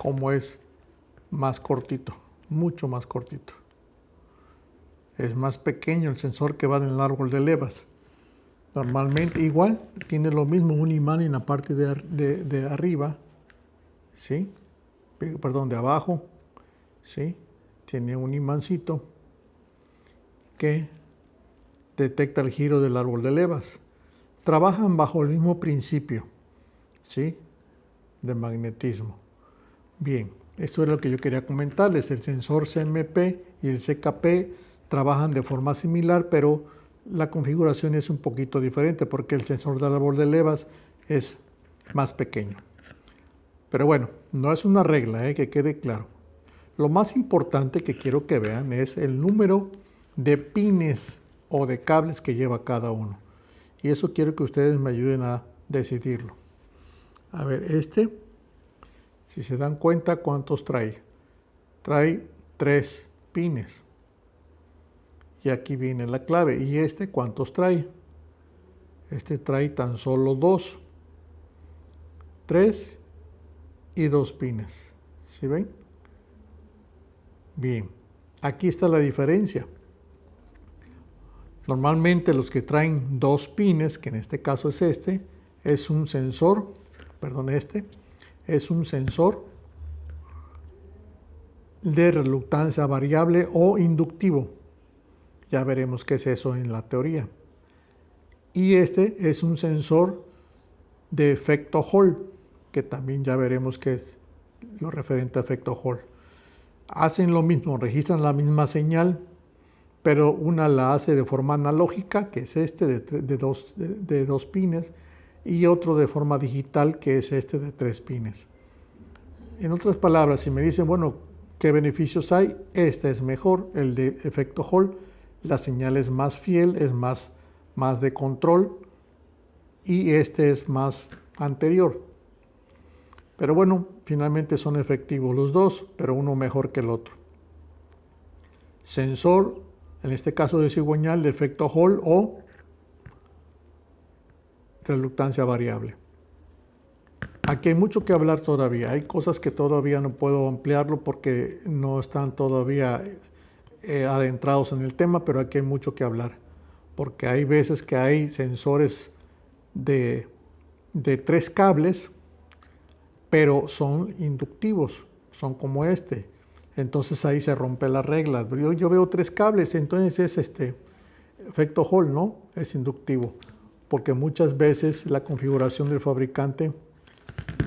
cómo es más cortito, mucho más cortito. Es más pequeño el sensor que va en el árbol de levas. Normalmente igual tiene lo mismo, un imán en la parte de arriba, ¿sí? Perdón, de abajo, ¿sí? Tiene un imancito que detecta el giro del árbol de levas. trabajan bajo el mismo principio, ¿sí?, de magnetismo. Bien, esto es lo que yo quería comentarles. El sensor CMP y el CKP trabajan de forma similar, pero la configuración es un poquito diferente porque el sensor del árbol de levas es más pequeño. Pero bueno, no es una regla, que quede claro. Lo más importante que quiero que vean es el número de pines o de cables que lleva cada uno. Y eso quiero que ustedes me ayuden a decidirlo. A ver, si se dan cuenta, ¿cuántos trae? Trae 3 pines. Y aquí viene la clave. ¿Y cuántos trae? Trae tan solo 2. 3 y 2 pines. ¿Sí ven? Bien, aquí está la diferencia. Normalmente los que traen 2 pines, que en este caso es es un sensor, perdón, es un sensor de reluctancia variable o inductivo. Ya veremos qué es eso en la teoría. Y es un sensor de efecto Hall, que también ya veremos qué es lo referente a efecto Hall. Hacen lo mismo, registran la misma señal, pero una la hace de forma analógica, que es de 2 pines, y otro de forma digital, que es de 3 pines. En otras palabras, si me dicen, bueno, ¿qué beneficios hay? Es mejor, el de efecto Hall. La señal es más fiel, es más de control, y es más anterior. Pero bueno, finalmente son efectivos los dos, pero uno mejor que el otro. Sensor, en este caso de cigüeñal, de efecto Hall o reluctancia variable. Aquí hay mucho que hablar todavía. Hay cosas que todavía no puedo ampliarlo porque no están todavía adentrados en el tema, pero aquí hay mucho que hablar. Porque hay veces que hay sensores de 3 cables, pero son inductivos, son como Entonces ahí se rompe la regla. Yo veo 3 cables, entonces es efecto Hall, ¿no? Es inductivo, porque muchas veces la configuración del fabricante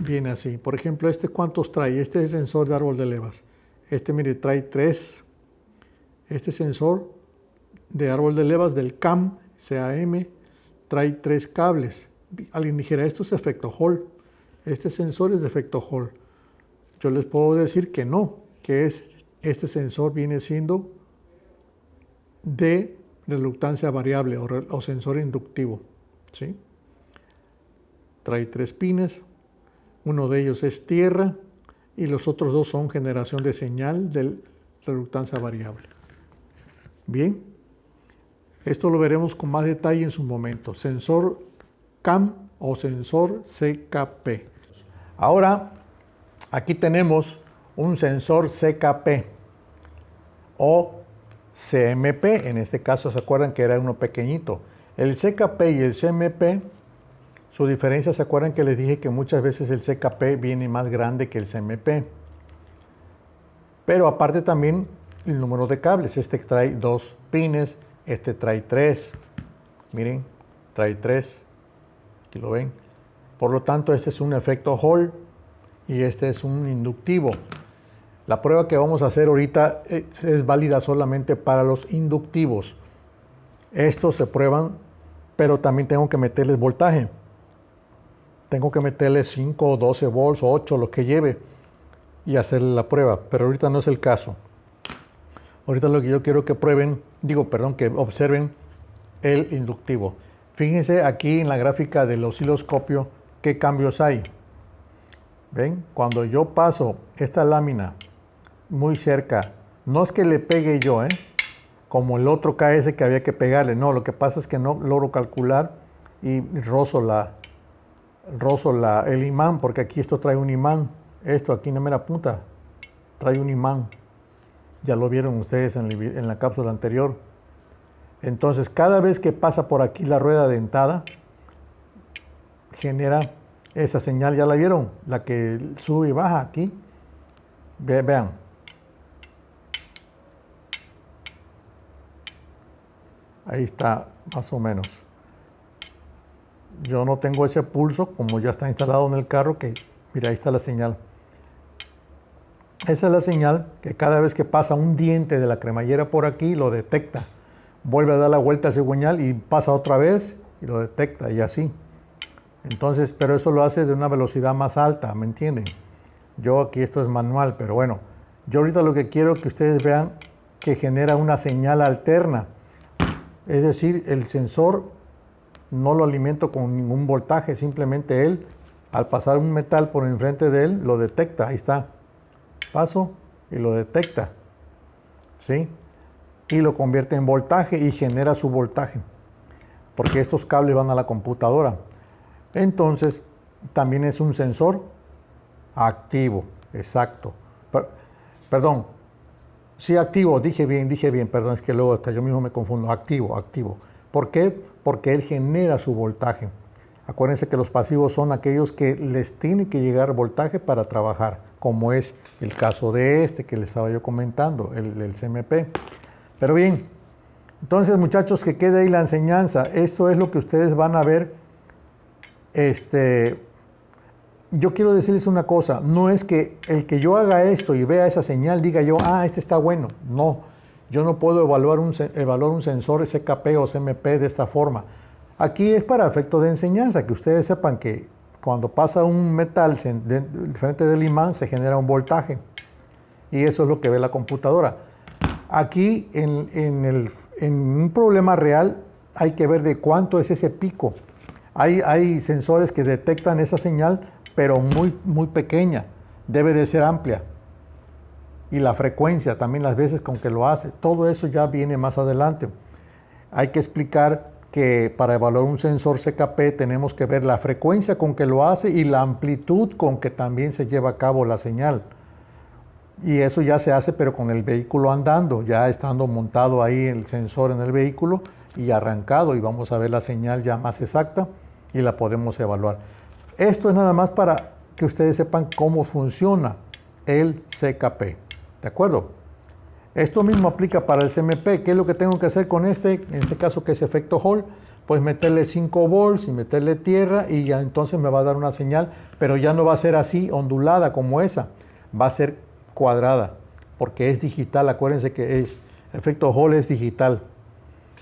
viene así. Por ejemplo, ¿cuántos trae? Es el sensor de árbol de levas. Mire, trae 3. Sensor de árbol de levas del CAM, trae 3 cables. Alguien dijera, esto es efecto Hall. Sensor es de efecto Hall. Yo les puedo decir que no, que este sensor viene siendo de reluctancia variable o sensor inductivo, ¿sí? Trae 3 pines, uno de ellos es tierra y los otros 2 son generación de señal de reluctancia variable. Bien, esto lo veremos con más detalle en su momento. Sensor CAM o sensor CKP. Ahora, aquí tenemos un sensor CKP o CMP. En este caso, ¿se acuerdan que era uno pequeñito? El CKP y el CMP, su diferencia, ¿se acuerdan que les dije que muchas veces el CKP viene más grande que el CMP? Pero aparte también el número de cables. Trae 2 pines, trae 3. Miren, trae 3. Aquí lo ven. Por lo tanto, es un efecto Hall y es un inductivo. La prueba que vamos a hacer ahorita es válida solamente para los inductivos. Estos se prueban, pero también tengo que meterles voltaje. Tengo que meterles 5 o 12 volts o 8, lo que lleve, y hacerle la prueba. Pero ahorita no es el caso. Ahorita lo que yo quiero que que observen el inductivo. Fíjense aquí en la gráfica del osciloscopio qué cambios hay. ¿Ven? Cuando yo paso esta lámina muy cerca, no es que le pegue yo, como el otro KS que había que pegarle, no, lo que pasa es que no logro calcular y rozo el imán, porque aquí esto trae un imán, aquí en la mera punta trae un imán, ya lo vieron ustedes en la cápsula anterior. Entonces cada vez que pasa por aquí la rueda dentada, genera esa señal, ya la vieron, la que sube y baja aquí. Vean. Ahí está, más o menos. yo no tengo ese pulso, como ya está instalado en el carro, que mira, ahí está la señal. Esa es la señal que cada vez que pasa un diente de la cremallera por aquí, lo detecta. Vuelve a dar la vuelta al cigüeñal y pasa otra vez y lo detecta y así. Entonces, pero eso lo hace de una velocidad más alta, ¿me entienden? Yo aquí esto es manual, pero bueno, yo ahorita lo que quiero que ustedes vean que genera una señal alterna. Es decir, el sensor no lo alimento con ningún voltaje, simplemente él, al pasar un metal por enfrente de él, lo detecta, ahí está. Paso y lo detecta, ¿sí? Y lo convierte en voltaje y genera su voltaje, porque estos cables van a la computadora. Entonces, también es un sensor activo, exacto. Perdón, sí, activo, dije bien, perdón, es que luego hasta yo mismo me confundo, activo. ¿Por qué? Porque él genera su voltaje. Acuérdense que los pasivos son aquellos que les tiene que llegar voltaje para trabajar, como es el caso de este que les estaba yo comentando, el CMP. Pero bien, entonces muchachos, que quede ahí la enseñanza. Esto es lo que ustedes van a ver. Yo quiero decirles una cosa, no es que el que yo haga esto y vea esa señal diga yo, este está bueno. No, yo no puedo evaluar un sensor SKP o CMP de esta forma. Aquí es para efecto de enseñanza, que ustedes sepan que cuando pasa un metal frente del imán se genera un voltaje. Y eso es lo que ve la computadora. Aquí en un problema real hay que ver de cuánto es ese pico. Hay sensores que detectan esa señal, pero muy pequeña. Debe de ser amplia. Y la frecuencia, también las veces con que lo hace. Todo eso ya viene más adelante. Hay que explicar que para evaluar un sensor CKP tenemos que ver la frecuencia con que lo hace y la amplitud con que también se lleva a cabo la señal. Y eso ya se hace, pero con el vehículo andando, ya estando montado ahí el sensor en el vehículo y arrancado, y vamos a ver la señal ya más exacta y la podemos evaluar. Esto es nada más para que ustedes sepan cómo funciona el CKP, ¿de acuerdo? Esto mismo aplica para el CMP. ¿Qué es lo que tengo que hacer con en este caso que es efecto Hall? Pues meterle 5 volts y meterle tierra y ya entonces me va a dar una señal, pero ya no va a ser así ondulada como esa, va a ser cuadrada, porque es digital. Acuérdense que efecto Hall es digital,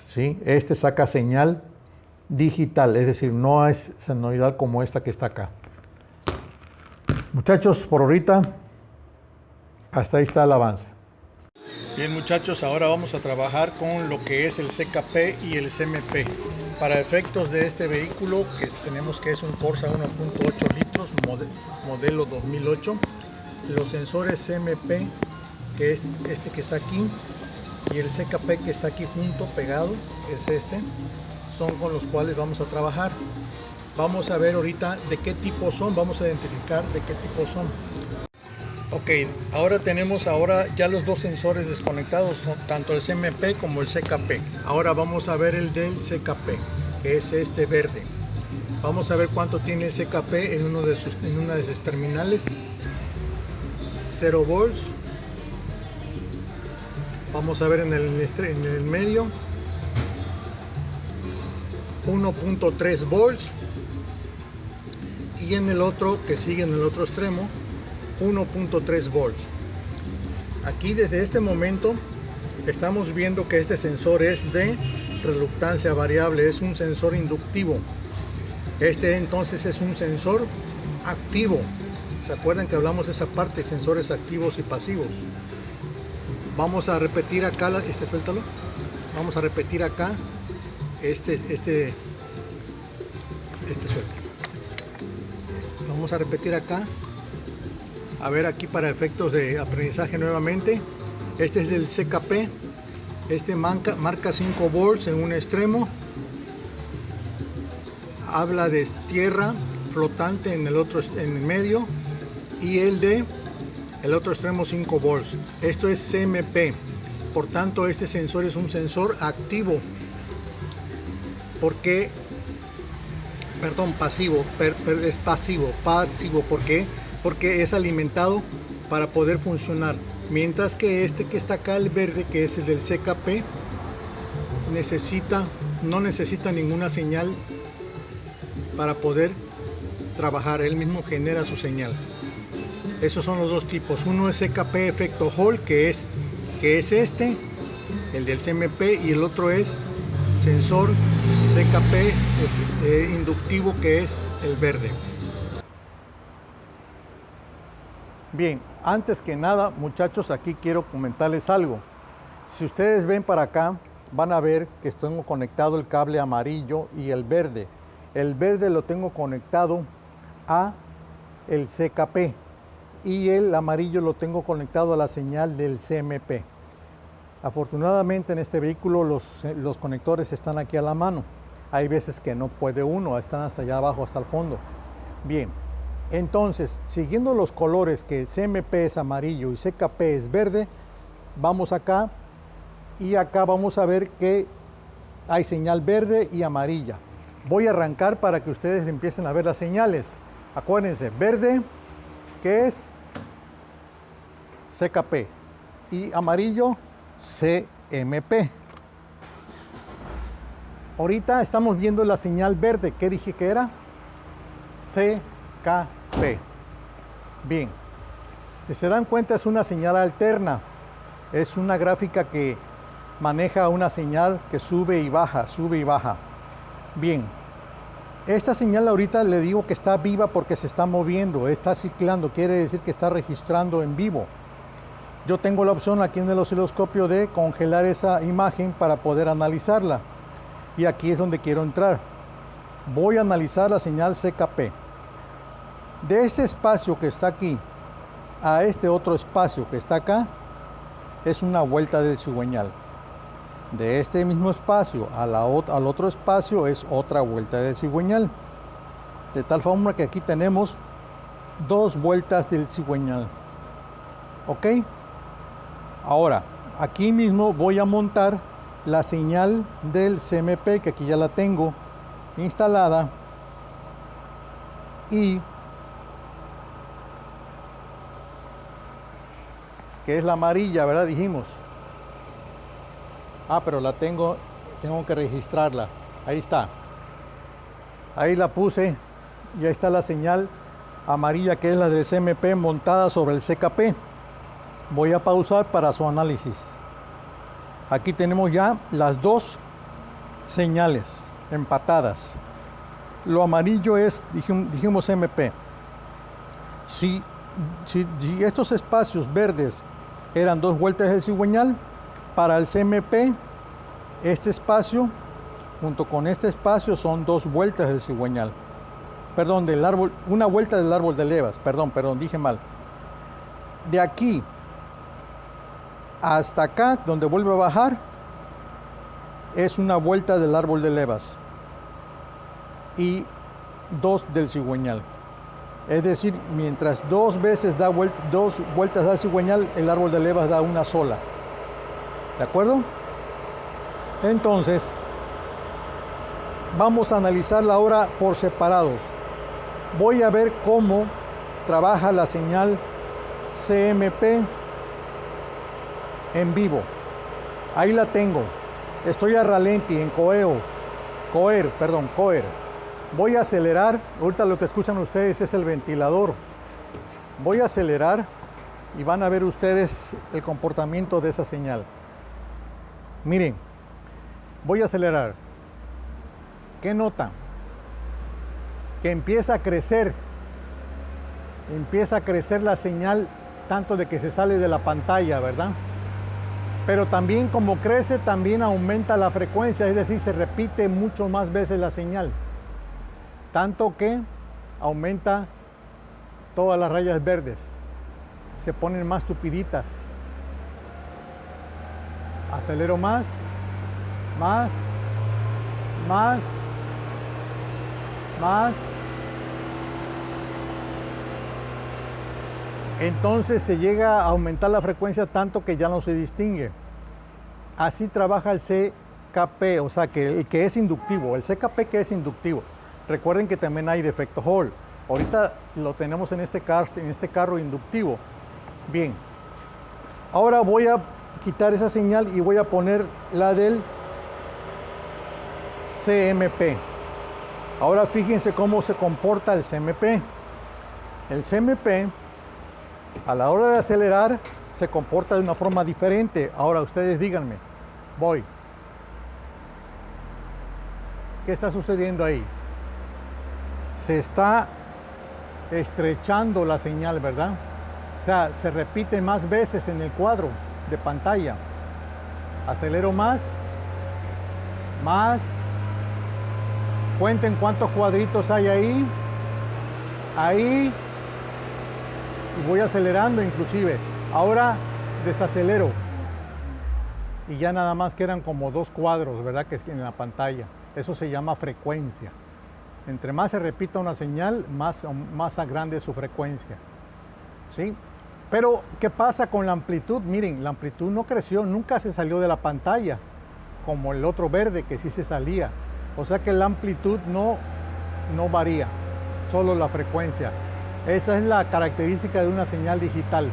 ¿sí? Este saca señal digital, es decir, no es senoidal como esta que está acá. Muchachos, por ahorita, hasta ahí está el avance. Bien muchachos, ahora vamos a trabajar con lo que es el CKP y el CMP. Para efectos de este vehículo que tenemos, que es un Corsa 1.8 litros, modelo 2008, los sensores CMP, que es este que está aquí, y el CKP que está aquí junto, pegado, es este, son con los cuales vamos a trabajar. Vamos a ver ahorita de qué tipo son, vamos a identificar de qué tipo son. Ok, ahora tenemos ya los dos sensores desconectados, tanto el CMP como el CKP. Ahora vamos a ver el del CKP, que es este verde. Vamos a ver cuánto tiene el CKP en una de sus terminales. 0 volts. Vamos a ver en el medio 1.3 volts, y en el otro que sigue en el otro extremo 1.3 volts. Aquí desde este momento estamos viendo que este sensor es de reluctancia variable, es un sensor inductivo. Este entonces es un sensor activo. ¿Se acuerdan que hablamos de esa parte, sensores activos y pasivos? Vamos a repetir acá, suéltalo. Vamos a repetir acá, suelta. Vamos a repetir acá. A ver aquí para efectos de aprendizaje nuevamente. Este es del CKP. Este marca 5 volts en un extremo. Habla de tierra flotante en el medio. Y el otro extremo 5 volts. Esto es CMP. Por tanto, este sensor es un sensor activo. Porque, perdón, pasivo. Es pasivo. ¿Por qué? Porque es alimentado para poder funcionar, mientras que este que está acá, el verde, que es el del CKP, no necesita ninguna señal para poder trabajar. Él mismo genera su señal. Esos son los dos tipos. Uno es CKP efecto Hall, que es este, el del CMP, y el otro es sensor CKP inductivo, que es el verde. Bien, antes que nada, muchachos, aquí quiero comentarles algo. Si ustedes ven para acá, van a ver que tengo conectado el cable amarillo y el verde. El verde lo tengo conectado a el CKP y el amarillo lo tengo conectado a la señal del CMP. Afortunadamente en este vehículo los conectores están aquí a la mano. Hay veces que no puede uno, están hasta allá abajo, hasta el fondo. Bien, entonces, siguiendo los colores que CMP es amarillo y CKP es verde, vamos acá y acá vamos a ver que hay señal verde y amarilla. Voy a arrancar para que ustedes empiecen a ver las señales. Acuérdense, verde, que es CKP, y amarillo, CMP. Ahorita estamos viendo la señal verde. ¿Qué dije que era? CKP. Bien, si se dan cuenta, es una señal alterna. Es una gráfica que maneja una señal que sube y baja, sube y baja. Bien, esta señal ahorita le digo que está viva porque se está moviendo, está ciclando, quiere decir que está registrando en vivo. Yo tengo la opción aquí en el osciloscopio de congelar esa imagen para poder analizarla. Y aquí es donde quiero entrar. Voy a analizar la señal CKP. De este espacio que está aquí a este otro espacio que está acá, es una vuelta del cigüeñal. De este mismo espacio al otro espacio es otra vuelta del cigüeñal. De tal forma que aquí tenemos dos vueltas del cigüeñal. ¿Ok? Ahora, aquí mismo voy a montar la señal del CMP, que aquí ya la tengo instalada, y que es la amarilla, ¿verdad? Dijimos. Pero la tengo que registrarla. Ahí está. Ahí la puse y ahí está la señal amarilla, que es la del CMP montada sobre el CKP. Voy a pausar para su análisis. Aquí tenemos ya las dos señales empatadas. Lo amarillo es, dijimos CMP. Si estos espacios verdes eran dos vueltas del cigüeñal, para el CMP, este espacio junto con este espacio son dos vueltas del cigüeñal. Perdón, del árbol, una vuelta del árbol de levas. Perdón, dije mal. De aquí hasta acá, donde vuelve a bajar, es una vuelta del árbol de levas y dos del cigüeñal. Es decir, mientras dos veces dos vueltas da el cigüeñal, el árbol de levas da una sola. ¿De acuerdo? Entonces, vamos a analizarla ahora por separados. Voy a ver cómo trabaja la señal CMP en vivo. Ahí la tengo. Estoy a ralenti, en coer. Voy a acelerar. Ahorita lo que escuchan ustedes es el ventilador. Voy a acelerar y van a ver ustedes el comportamiento de esa señal. Miren, voy a acelerar. ¿Qué notan? Que empieza a crecer la señal, tanto de que se sale de la pantalla, ¿verdad? Pero también, como crece, también aumenta la frecuencia, es decir, se repite mucho más veces la señal, tanto que aumenta todas las rayas verdes, se ponen más tupiditas. Acelero más. Entonces se llega a aumentar la frecuencia tanto que ya no se distingue. Así trabaja el CKP, o sea, que es inductivo, el CKP que es inductivo. Recuerden que también hay de efecto Hall. Ahorita lo tenemos en este carro inductivo. Bien, ahora voy a quitar esa señal y voy a poner la del CMP. Ahora fíjense cómo se comporta el CMP. El CMP, a la hora de acelerar, se comporta de una forma diferente. Ahora ustedes díganme, voy. ¿Qué está sucediendo ahí? Se está estrechando la señal, ¿verdad? O sea, se repite más veces en el cuadro de pantalla. Acelero más. Cuenten cuántos cuadritos hay ahí. Ahí. Y voy acelerando inclusive. Ahora desacelero. Y ya nada más quedan como 2 cuadros, ¿verdad? Que es en la pantalla. Eso se llama frecuencia. Entre más se repita una señal, más grande es su frecuencia. ¿Sí? Pero, ¿qué pasa con la amplitud? Miren, la amplitud no creció, nunca se salió de la pantalla, como el otro verde que sí se salía. O sea que la amplitud no varía, solo la frecuencia. Esa es la característica de una señal digital.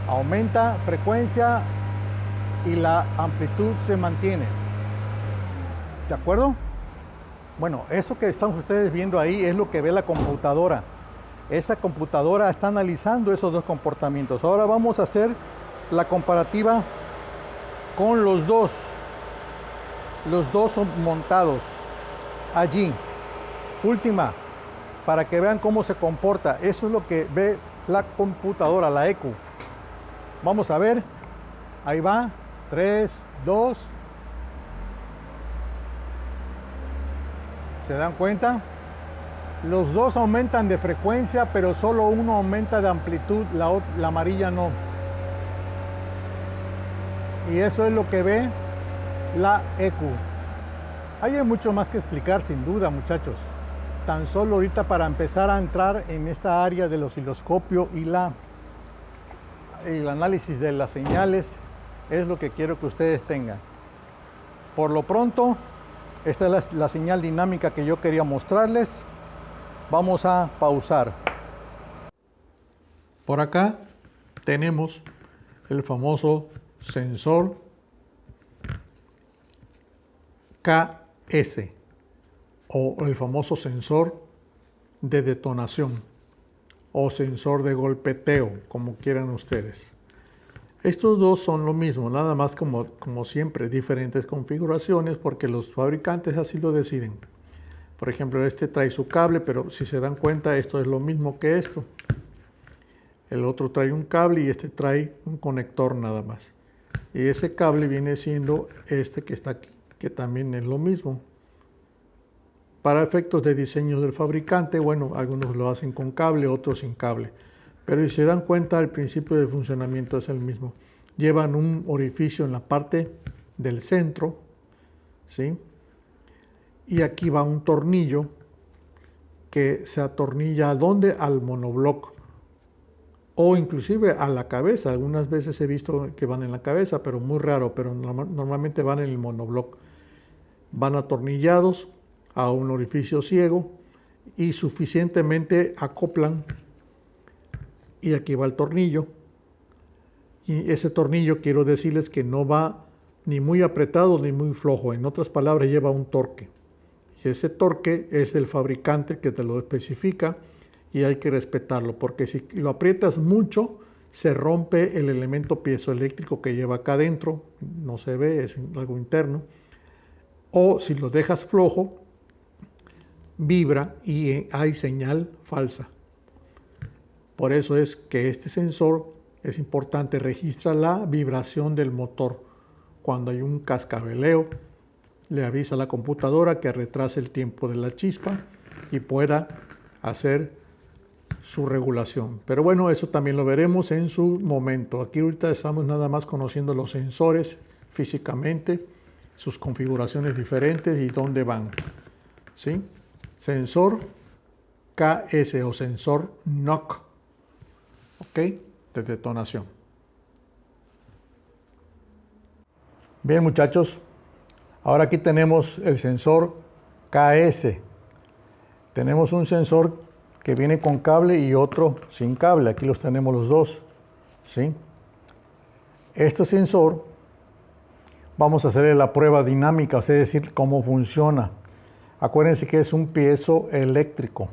Aumenta frecuencia y la amplitud se mantiene. ¿De acuerdo? Bueno, eso que están ustedes viendo ahí es lo que ve la computadora. Esa computadora está analizando esos dos comportamientos. Ahora vamos a hacer la comparativa con los dos. Los dos son montados allí. Última, para que vean cómo se comporta. Eso es lo que ve la computadora, la EQ. Vamos a ver. Ahí va. 3, 2. ¿Se dan cuenta? Los dos aumentan de frecuencia, pero solo uno aumenta de amplitud, la amarilla no. Y eso es lo que ve la EQ. Ahí hay mucho más que explicar, sin duda, muchachos. Tan solo ahorita para empezar a entrar en esta área del osciloscopio y el análisis de las señales es lo que quiero que ustedes tengan. Por lo pronto, esta es la señal dinámica que yo quería mostrarles. Vamos a pausar. Por acá tenemos el famoso sensor KS o el famoso sensor de detonación o sensor de golpeteo, como quieran ustedes. Estos dos son lo mismo, nada más como siempre, diferentes configuraciones porque los fabricantes así lo deciden. Por ejemplo, este trae su cable, pero si se dan cuenta, esto es lo mismo que esto. El otro trae un cable y este trae un conector nada más. Y ese cable viene siendo este que está aquí, que también es lo mismo. Para efectos de diseño del fabricante, bueno, algunos lo hacen con cable, otros sin cable. Pero si se dan cuenta, el principio de funcionamiento es el mismo. Llevan un orificio en la parte del centro, ¿sí? Y aquí va un tornillo que se atornilla, ¿a dónde? Al monobloc o inclusive a la cabeza. Algunas veces he visto que van en la cabeza, pero muy raro, pero normalmente van en el monobloc. Van atornillados a un orificio ciego y suficientemente acoplan, y aquí va el tornillo. Y ese tornillo quiero decirles que no va ni muy apretado ni muy flojo, en otras palabras lleva un torque. Y ese torque es del fabricante que te lo especifica y hay que respetarlo, porque si lo aprietas mucho se rompe el elemento piezoeléctrico que lleva acá adentro, no se ve, es algo interno, o si lo dejas flojo vibra y hay señal falsa. Por eso es que este sensor es importante, registra la vibración del motor. Cuando hay un cascabeleo, le avisa a la computadora que retrase el tiempo de la chispa y pueda hacer su regulación. Pero bueno, eso también lo veremos en su momento. Aquí ahorita estamos nada más conociendo los sensores físicamente, sus configuraciones diferentes y dónde van. ¿Sí? Sensor KS o sensor NOC, ¿ok? De detonación. Bien, muchachos. Ahora aquí tenemos el sensor KS. Tenemos un sensor que viene con cable y otro sin cable. Aquí los tenemos los dos, ¿sí? Este sensor vamos a hacerle la prueba dinámica, es decir, cómo funciona. Acuérdense que es un piezoeléctrico.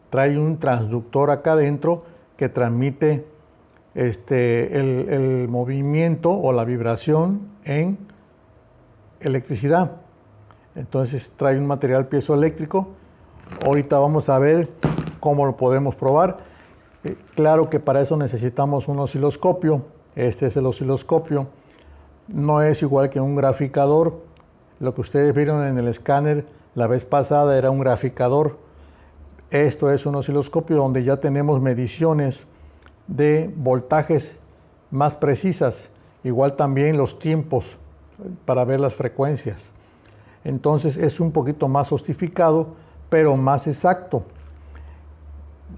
Trae un transductor acá adentro que transmite el movimiento o la vibración en electricidad. Entonces trae un material piezoeléctrico. Ahorita vamos a ver cómo lo podemos probar. Claro que para eso necesitamos un osciloscopio. Este es el osciloscopio. No es igual que un graficador. Lo que ustedes vieron en el escáner la vez pasada era un graficador. Esto es un osciloscopio donde ya tenemos mediciones de voltajes más precisas. Igual también los tiempos para ver las frecuencias. Entonces es un poquito más sofisticado, pero más exacto.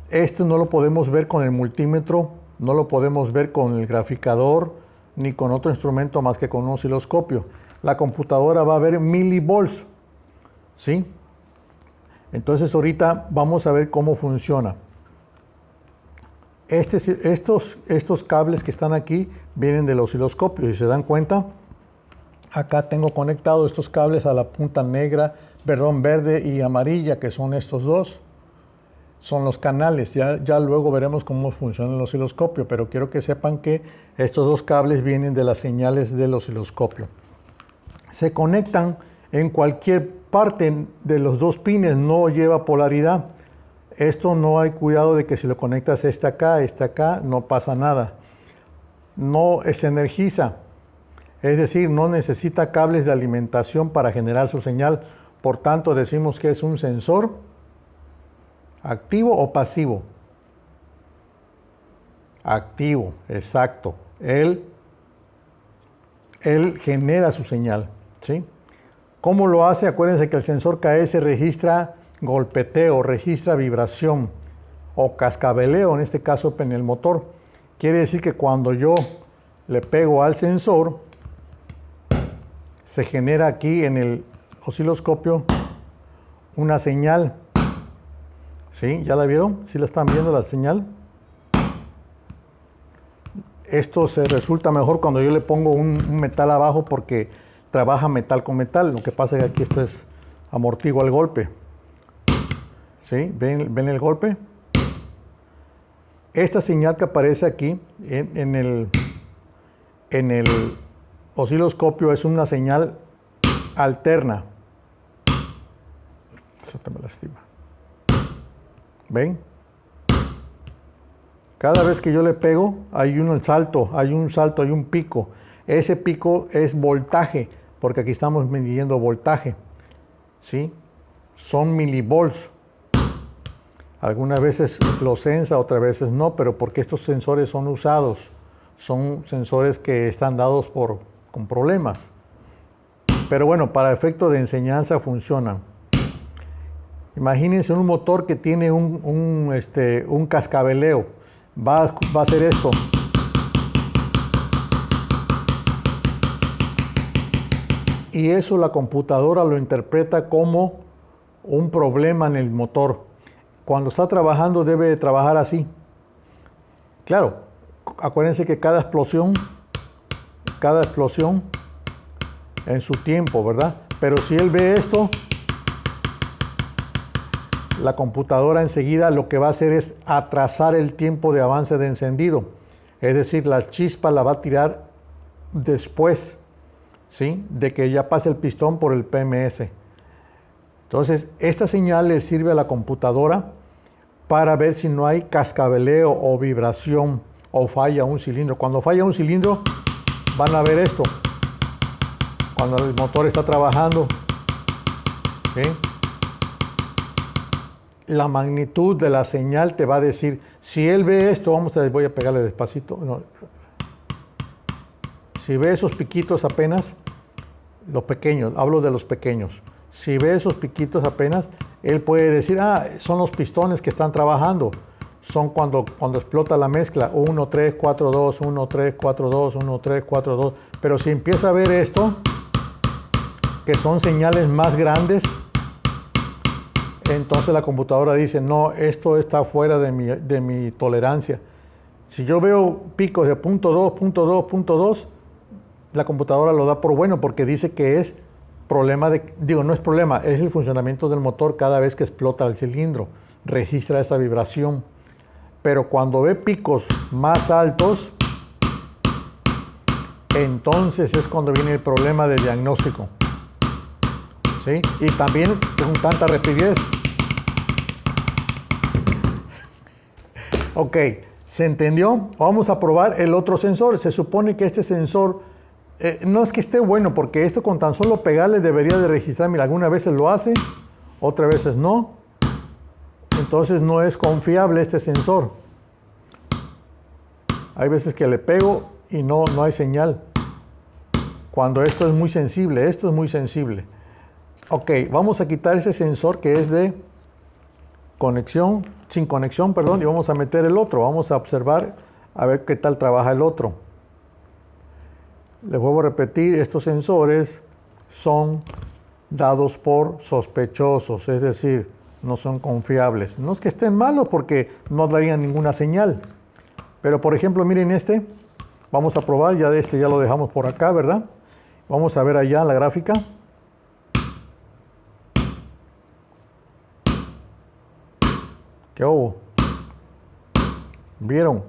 Esto no lo podemos ver con el multímetro, no lo podemos ver con el graficador, ni con otro instrumento más que con un osciloscopio. La computadora va a ver milivolts, ¿sí? Entonces ahorita vamos a ver cómo funciona. Estos cables que están aquí vienen del osciloscopio. Si se dan cuenta, acá tengo conectados estos cables a la punta negra, verde y amarilla, que son estos dos. Son los canales. Ya luego veremos cómo funciona el osciloscopio, pero quiero que sepan que estos dos cables vienen de las señales del osciloscopio. Se conectan en cualquier parte de los dos pines, no lleva polaridad. Esto no hay cuidado de que si lo conectas este acá, no pasa nada. No se energiza, es decir, no necesita cables de alimentación para generar su señal. Por tanto, decimos que es un sensor activo o pasivo. Activo, exacto. Él genera su señal, ¿sí? ¿Cómo lo hace? Acuérdense que el sensor KS registra golpeteo, registra vibración o cascabeleo, en este caso en el motor. Quiere decir que cuando yo le pego al sensor, se genera aquí en el osciloscopio una señal. ¿Sí? ¿Ya la vieron? ¿Sí la están viendo la señal? Esto se resulta mejor cuando yo le pongo un metal abajo porque trabaja metal con metal. Lo que pasa es que aquí esto es amortigua el golpe. ¿Sí? ¿Ven el golpe? Esta señal que aparece aquí en el osciloscopio es una señal alterna. Eso te me lastima. ¿Ven? Cada vez que yo le pego hay un salto, hay un pico. Ese pico es voltaje, porque aquí estamos midiendo voltaje. ¿Sí? Son milivolts. Algunas veces lo sensa, otras veces no, pero porque estos sensores son usados. Son sensores que están dados con problemas. Pero bueno, para efecto de enseñanza funcionan. Imagínense un motor que tiene un cascabeleo. Va a hacer esto. Y eso la computadora lo interpreta como un problema en el motor. Cuando está trabajando debe de trabajar así. Claro, acuérdense que cada explosión en su tiempo, ¿verdad? Pero si él ve esto, la computadora enseguida lo que va a hacer es atrasar el tiempo de avance de encendido. Es decir, la chispa la va a tirar después, ¿sí? De que ya pase el pistón por el PMS. Entonces, esta señal le sirve a la computadora para ver si no hay cascabeleo o vibración o falla un cilindro. Cuando falla un cilindro, van a ver esto. Cuando el motor está trabajando, ¿sí? La magnitud de la señal te va a decir, si él ve esto, voy a pegarle despacito. No. Si ve esos piquitos apenas, los pequeños, hablo de los pequeños. Si ve esos piquitos apenas, él puede decir, son los pistones que están trabajando. Son cuando explota la mezcla, 1, 3, 4, 2, 1, 3, 4, 2, 1, 3, 4, 2. Pero si empieza a ver esto, que son señales más grandes, entonces la computadora dice, no, esto está fuera de mi tolerancia. Si yo veo picos de 0.2, 0.2, 0.2, la computadora lo da por bueno porque dice que es problema no es problema, es el funcionamiento del motor cada vez que explota el cilindro, registra esa vibración. Pero cuando ve picos más altos, entonces es cuando viene el problema de diagnóstico. ¿Sí? Y también con tanta rapidez. Ok, ¿se entendió? Vamos a probar el otro sensor. Se supone que este sensor no es que esté bueno, porque esto con tan solo pegarle debería de registrar. Mira, algunas veces lo hace, otras veces no. Entonces no es confiable este sensor. Hay veces que le pego y no hay señal. Cuando esto es muy sensible, esto es muy sensible. Ok, vamos a quitar ese sensor que es de conexión, sin conexión, perdón, y vamos a meter el otro. Vamos a observar a ver qué tal trabaja el otro. Les vuelvo a repetir, estos sensores son dados por sospechosos, es decir, no son confiables. No es que estén malos porque no darían ninguna señal. Pero por ejemplo, miren este. Vamos a probar, ya de este ya lo dejamos por acá, ¿verdad? Vamos a ver allá la gráfica. ¿Qué hubo? ¿Vieron?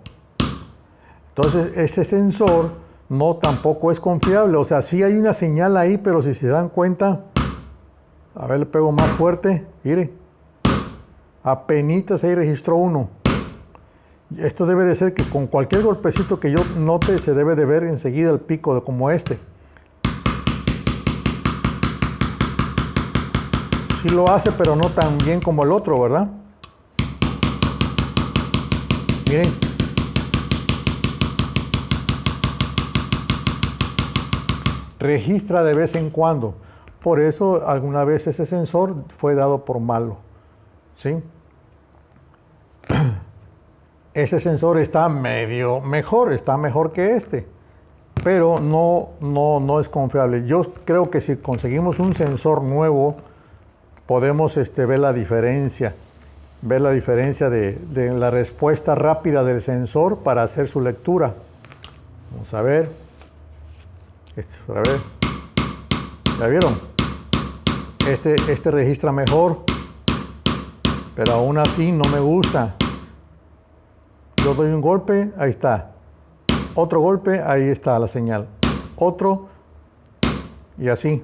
Entonces ese sensor no tampoco es confiable. O sea, sí hay una señal ahí, pero si se dan cuenta, a ver, le pego más fuerte. Mire, apenitas ahí registró uno. Esto debe de ser que con cualquier golpecito que yo note se debe de ver enseguida el pico como este. Sí lo hace, pero no tan bien como el otro, ¿verdad? Miren. Registra de vez en cuando. Por eso alguna vez ese sensor fue dado por malo. ¿Sí? Ese sensor está medio mejor, está mejor que este, pero no es confiable. Yo creo que si conseguimos un sensor nuevo, podemos ver la diferencia. Ver la diferencia de la respuesta rápida del sensor para hacer su lectura. Vamos a ver. A ver. ¿Ya vieron? Este registra mejor, pero aún así no me gusta. Yo doy un golpe, ahí está. Otro golpe, ahí está la señal. Otro, y así.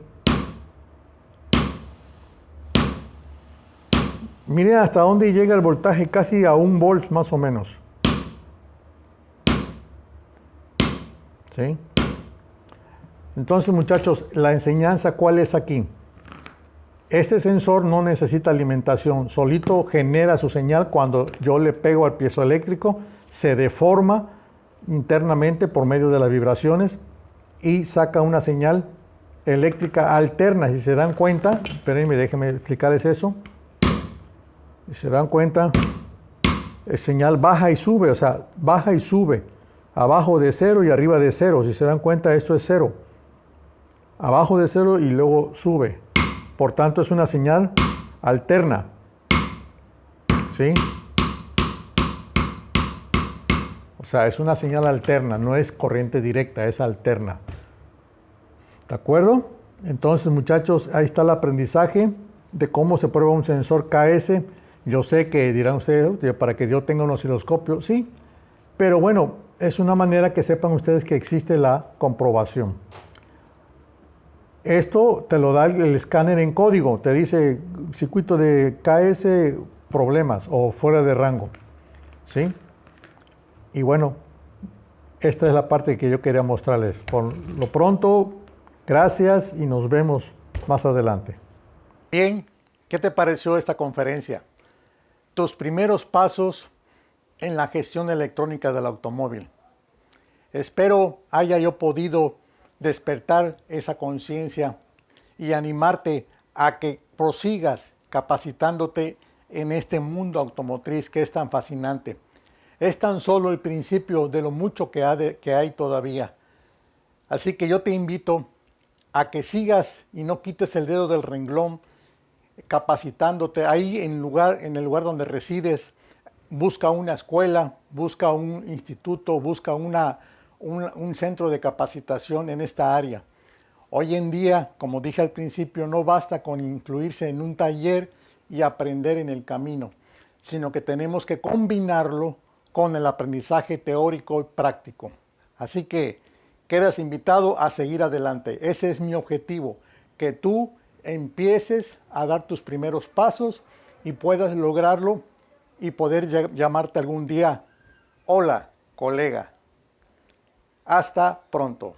Miren hasta dónde llega el voltaje, casi a 1 volt más o menos. ¿Sí? Entonces, muchachos, la enseñanza, ¿cuál es aquí? Este sensor no necesita alimentación, solito genera su señal. Cuando yo le pego al piezoeléctrico, se deforma internamente por medio de las vibraciones y saca una señal eléctrica alterna. Si se dan cuenta, espérenme, déjenme explicarles eso. Si se dan cuenta, es señal baja y sube, o sea, baja y sube, abajo de 0 y arriba de 0. Si se dan cuenta, esto es 0, abajo de 0 y luego sube. Por tanto, es una señal alterna. ¿Sí? O sea, es una señal alterna, no es corriente directa, es alterna. ¿De acuerdo? Entonces, muchachos, ahí está el aprendizaje de cómo se prueba un sensor KS. Yo sé que dirán ustedes, para que yo tenga un osciloscopio, sí, pero bueno, es una manera que sepan ustedes que existe la comprobación. Esto te lo da el escáner en código, te dice circuito de KS, problemas o fuera de rango, ¿sí? Y bueno, esta es la parte que yo quería mostrarles. Por lo pronto, gracias y nos vemos más adelante. Bien, ¿qué te pareció esta conferencia? Tus primeros pasos en la gestión electrónica del automóvil. Espero haya yo podido despertar esa conciencia y animarte a que prosigas capacitándote en este mundo automotriz que es tan fascinante. Es tan solo el principio de lo mucho que hay todavía. Así que yo te invito a que sigas y no quites el dedo del renglón capacitándote ahí en el lugar donde resides. Busca una escuela, busca un instituto, busca un centro de capacitación en esta área. Hoy en día, como dije al principio, no basta con incluirse en un taller y aprender en el camino, sino que tenemos que combinarlo con el aprendizaje teórico y práctico. Así que quedas invitado a seguir adelante. Ese es mi objetivo, que tú empieces a dar tus primeros pasos y puedas lograrlo y poder llamarte algún día, hola, colega. Hasta pronto.